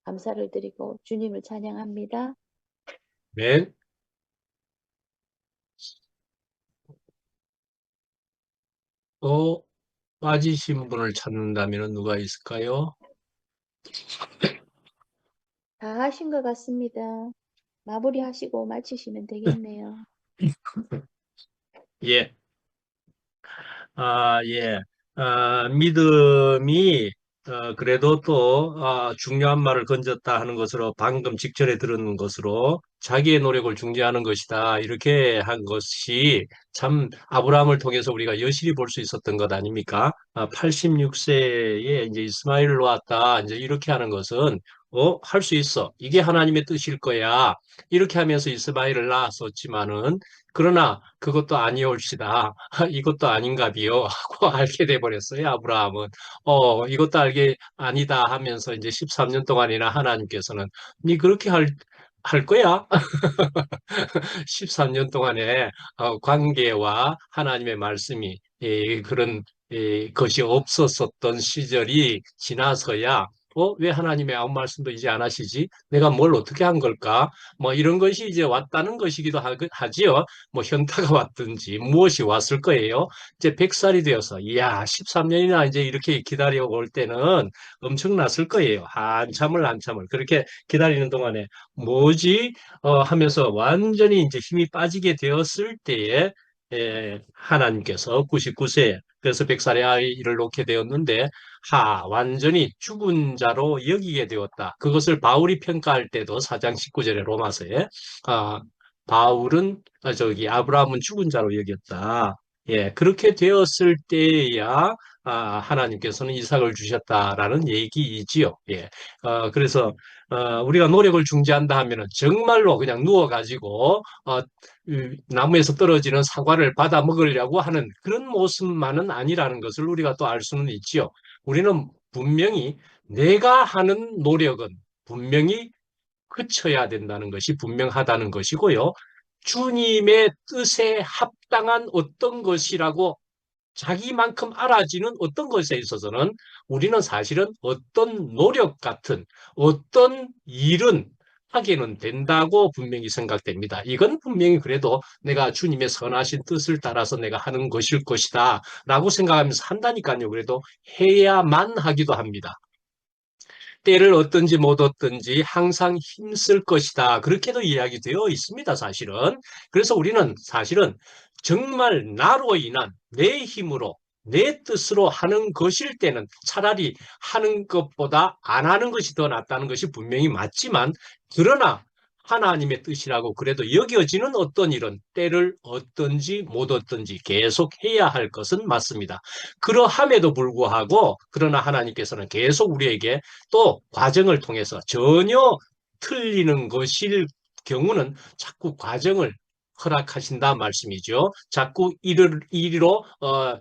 감사를 드리고 주님을 찬양합니다. 네. 또 빠지신 분을 찾는다면 누가 있을까요? 다 하신 것 같습니다. 마무리하시고 마치시면 되겠네요. 예. 예. 믿음이 그래도 또 중요한 말을 건졌다 하는 것으로 방금 직전에 들은 것으로 자기의 노력을 중재하는 것이다. 이렇게 한 것이 참 아브라함을 통해서 우리가 여실히 볼 수 있었던 것 아닙니까? 86세에 이제 이스마엘을 놓았다. 이제 이렇게 하는 것은 할 수 있어. 이게 하나님의 뜻일 거야. 이렇게 하면서 이스마엘을 낳았었지만은 그러나 그것도 아니올시다. 이것도 아닌가비요. 하고 알게 돼 버렸어요. 아브라함은. 이것도 알게 아니다 하면서 이제 13년 동안이나 하나님께서는 니 그렇게 할 거야? 13년 동안의 관계와 하나님의 말씀이 그런 것이 없었었던 시절이 지나서야 왜 하나님의 아무 말씀도 이제 안 하시지? 내가 뭘 어떻게 한 걸까? 뭐 이런 것이 이제 왔다는 것이기도 하지요. 뭐 현타가 왔든지 무엇이 왔을 거예요. 이제 100살이 되어서 이야 13년이나 이제 이렇게 기다려 올 때는 엄청났을 거예요. 한참을 그렇게 기다리는 동안에 뭐지? 하면서 완전히 이제 힘이 빠지게 되었을 때에 하나님께서 99세 그래서 100살의 아이를 놓게 되었는데 완전히 죽은 자로 여기게 되었다. 그것을 바울이 평가할 때도 4장 19절에 로마서에 바울은 아브라함은 죽은 자로 여겼다. 예, 그렇게 되었을 때야 하나님께서는 이삭을 주셨다라는 얘기이지요. 예, 그래서 우리가 노력을 중지한다 하면은 정말로 그냥 누워가지고 나무에서 떨어지는 사과를 받아 먹으려고 하는 그런 모습만은 아니라는 것을 우리가 또 알 수는 있지요. 우리는 분명히 내가 하는 노력은 분명히 그쳐야 된다는 것이 분명하다는 것이고요. 주님의 뜻에 합당한 어떤 것이라고 자기만큼 알아지는 어떤 것에 있어서는 우리는 사실은 어떤 노력 같은 어떤 일은 하게는 된다고 분명히 생각됩니다. 이건 분명히 그래도 내가 주님의 선하신 뜻을 따라서 내가 하는 것일 것이다 라고 생각하면서 한다니까요. 그래도 해야만 하기도 합니다. 때를 얻든지 못 얻든지 항상 힘쓸 것이다. 그렇게도 이야기되어 있습니다, 사실은. 그래서 우리는 사실은 정말 나로 인한 내 힘으로 내 뜻으로 하는 것일 때는 차라리 하는 것보다 안 하는 것이 더 낫다는 것이 분명히 맞지만 그러나 하나님의 뜻이라고 그래도 여겨지는 어떤 일은 때를 얻든지 못 얻든지 계속 해야 할 것은 맞습니다. 그러함에도 불구하고 그러나 하나님께서는 계속 우리에게 또 과정을 통해서 전혀 틀리는 것일 경우는 자꾸 과정을 허락하신다 말씀이죠. 자꾸 이리로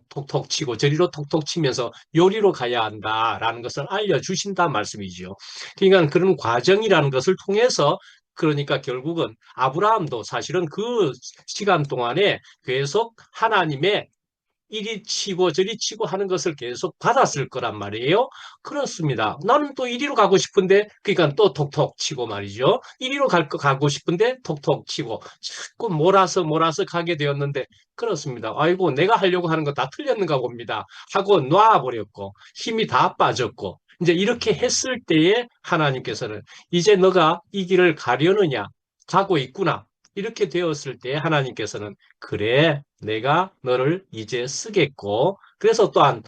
톡톡 치고 저리로 톡톡 치면서 요리로 가야 한다라는 것을 알려주신다 말씀이죠. 그러니까 그런 과정이라는 것을 통해서 그러니까 결국은 아브라함도 사실은 그 시간 동안에 계속 하나님의 이리 치고 저리 치고 하는 것을 계속 받았을 거란 말이에요. 그렇습니다. 나는 또 이리로 가고 싶은데 그러니까 또 톡톡 치고 말이죠. 이리로 가고 싶은데 톡톡 치고 자꾸 몰아서 가게 되었는데 그렇습니다. 아이고 내가 하려고 하는 거 다 틀렸는가 봅니다. 하고 놔버렸고 힘이 다 빠졌고 이제 이렇게 했을 때에 하나님께서는 이제 너가 이 길을 가려느냐 가고 있구나. 이렇게 되었을 때 하나님께서는 그래 내가 너를 이제 쓰겠고 그래서 또한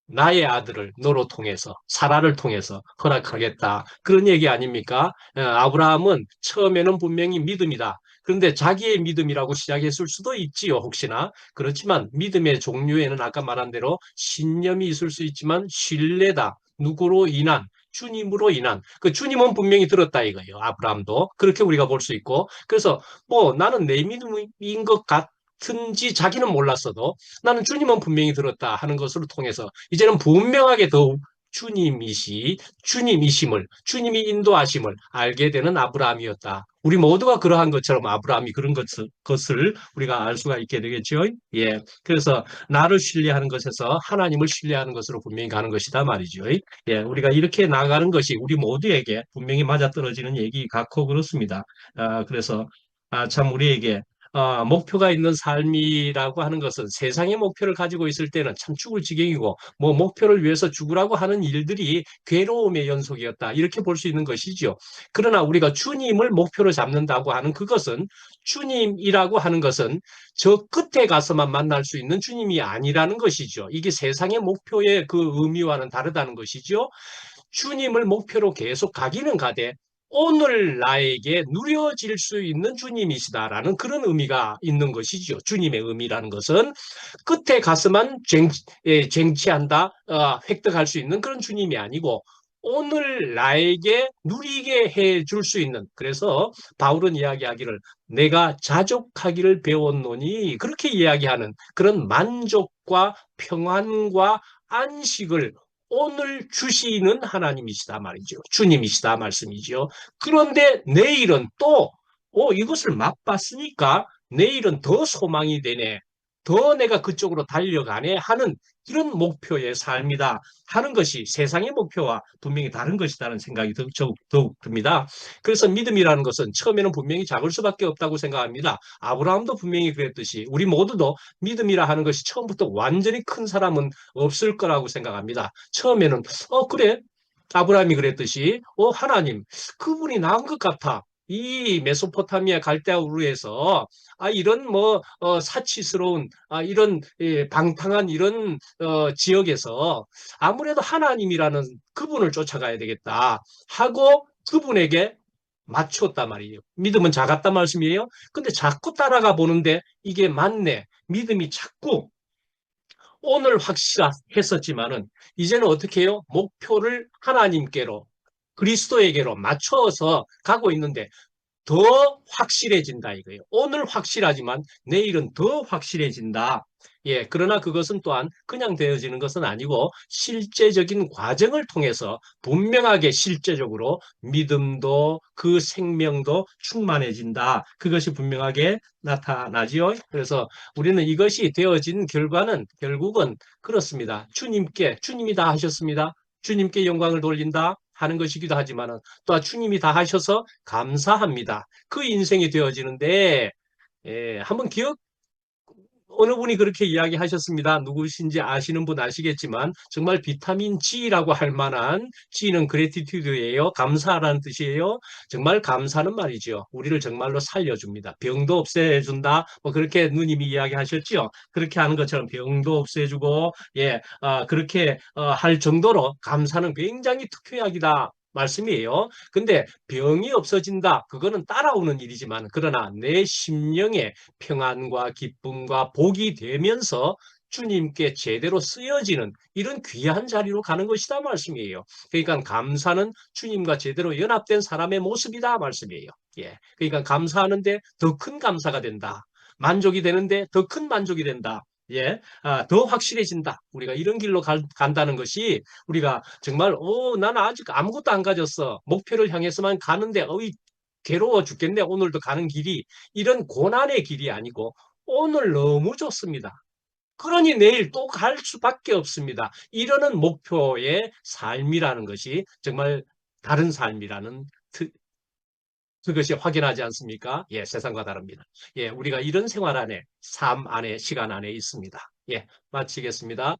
나의 아들을 너로 통해서 사라를 통해서 허락하겠다 그런 얘기 아닙니까? 아브라함은 처음에는 분명히 믿음이다. 그런데 자기의 믿음이라고 시작했을 수도 있지요 혹시나 그렇지만 믿음의 종류에는 아까 말한 대로 신념이 있을 수 있지만 신뢰다. 누구로 인한 주님으로 인한 그 주님은 분명히 들었다 이거예요. 아브라함도 그렇게 우리가 볼 수 있고 그래서 뭐 나는 내 믿음인 것 같은지 자기는 몰랐어도 나는 주님은 분명히 들었다 하는 것으로 통해서 이제는 분명하게 더욱 주님이심을 주님이 인도하심을 알게 되는 아브라함이었다. 우리 모두가 그러한 것처럼 아브라함이 그런 것을 우리가 알 수가 있게 되겠죠. 예. 그래서 나를 신뢰하는 것에서 하나님을 신뢰하는 것으로 분명히 가는 것이다 말이죠. 예. 우리가 이렇게 나가는 것이 우리 모두에게 분명히 맞아떨어지는 얘기 같고 그렇습니다. 그래서 참 우리에게 목표가 있는 삶이라고 하는 것은 세상의 목표를 가지고 있을 때는 참 죽을 지경이고 뭐 목표를 위해서 죽으라고 하는 일들이 괴로움의 연속이었다. 이렇게 볼 수 있는 것이죠. 그러나 우리가 주님을 목표로 잡는다고 하는 그것은 주님이라고 하는 것은 저 끝에 가서만 만날 수 있는 주님이 아니라는 것이죠. 이게 세상의 목표의 그 의미와는 다르다는 것이죠. 주님을 목표로 계속 가기는 가되 오늘 나에게 누려질 수 있는 주님이시다라는 그런 의미가 있는 것이죠. 주님의 의미라는 것은 끝에 가서만 쟁취한다, 획득할 수 있는 그런 주님이 아니고 오늘 나에게 누리게 해줄 수 있는, 그래서 바울은 이야기하기를 내가 자족하기를 배웠노니 그렇게 이야기하는 그런 만족과 평안과 안식을 오늘 주시는 하나님이시다 말이죠. 주님이시다 말씀이죠. 그런데 내일은 또 이것을 맛봤으니까 내일은 더 소망이 되네. 더 내가 그쪽으로 달려가네 하는 이런 목표의 삶이다 하는 것이 세상의 목표와 분명히 다른 것이라는 생각이 더욱 듭니다. 그래서 믿음이라는 것은 처음에는 분명히 작을 수밖에 없다고 생각합니다. 아브라함도 분명히 그랬듯이 우리 모두도 믿음이라 하는 것이 처음부터 완전히 큰 사람은 없을 거라고 생각합니다. 처음에는 그래 아브라함이 그랬듯이 하나님 그분이 나은 것 같아. 이 메소포타미아 갈대아 우르에서 이런 사치스러운 이런 방탕한 이런 지역에서 아무래도 하나님이라는 그분을 쫓아가야 되겠다 하고 그분에게 맞췄단 말이에요. 믿음은 작았단 말씀이에요. 근데 자꾸 따라가 보는데 이게 맞네. 믿음이 자꾸 오늘 확실했었지만은 이제는 어떻게 해요? 목표를 하나님께로 그리스도에게로 맞춰서 가고 있는데 더 확실해진다 이거예요. 오늘 확실하지만 내일은 더 확실해진다. 예, 그러나 그것은 또한 그냥 되어지는 것은 아니고 실제적인 과정을 통해서 분명하게 실제적으로 믿음도 그 생명도 충만해진다. 그것이 분명하게 나타나지요. 그래서 우리는 이것이 되어진 결과는 결국은 그렇습니다. 주님이 다 하셨습니다. 주님께 영광을 돌린다 하는 것이기도 하지만 또 주님이 다 하셔서 감사합니다. 그 인생이 되어지는데 한번 어느 분이 그렇게 이야기하셨습니다. 누구신지 아시는 분 아시겠지만 정말 비타민 G라고 할 만한 G는 그래티튜드예요. 감사라는 뜻이에요. 정말 감사는 말이죠. 우리를 정말로 살려줍니다. 병도 없애준다. 그렇게 누님이 이야기하셨죠. 그렇게 하는 것처럼 병도 없애주고 그렇게 할 정도로 감사는 굉장히 특효약이다. 말씀이에요. 근데 병이 없어진다. 그거는 따라오는 일이지만 그러나 내 심령의 평안과 기쁨과 복이 되면서 주님께 제대로 쓰여지는 이런 귀한 자리로 가는 것이다 말씀이에요. 그러니까 감사는 주님과 제대로 연합된 사람의 모습이다 말씀이에요. 예. 그러니까 감사하는데 더 큰 감사가 된다. 만족이 되는데 더 큰 만족이 된다. 예, 더 확실해진다. 우리가 이런 길로 간다는 것이 우리가 정말 나는 아직 아무것도 안 가졌어. 목표를 향해서만 가는데 괴로워 죽겠네. 오늘도 가는 길이 이런 고난의 길이 아니고 오늘 너무 좋습니다. 그러니 내일 또 갈 수밖에 없습니다. 이러는 목표의 삶이라는 것이 정말 다른 삶이라는 그것이 확인하지 않습니까? 예, 세상과 다릅니다. 예, 우리가 이런 생활 안에, 삶 안에, 시간 안에 있습니다. 예, 마치겠습니다.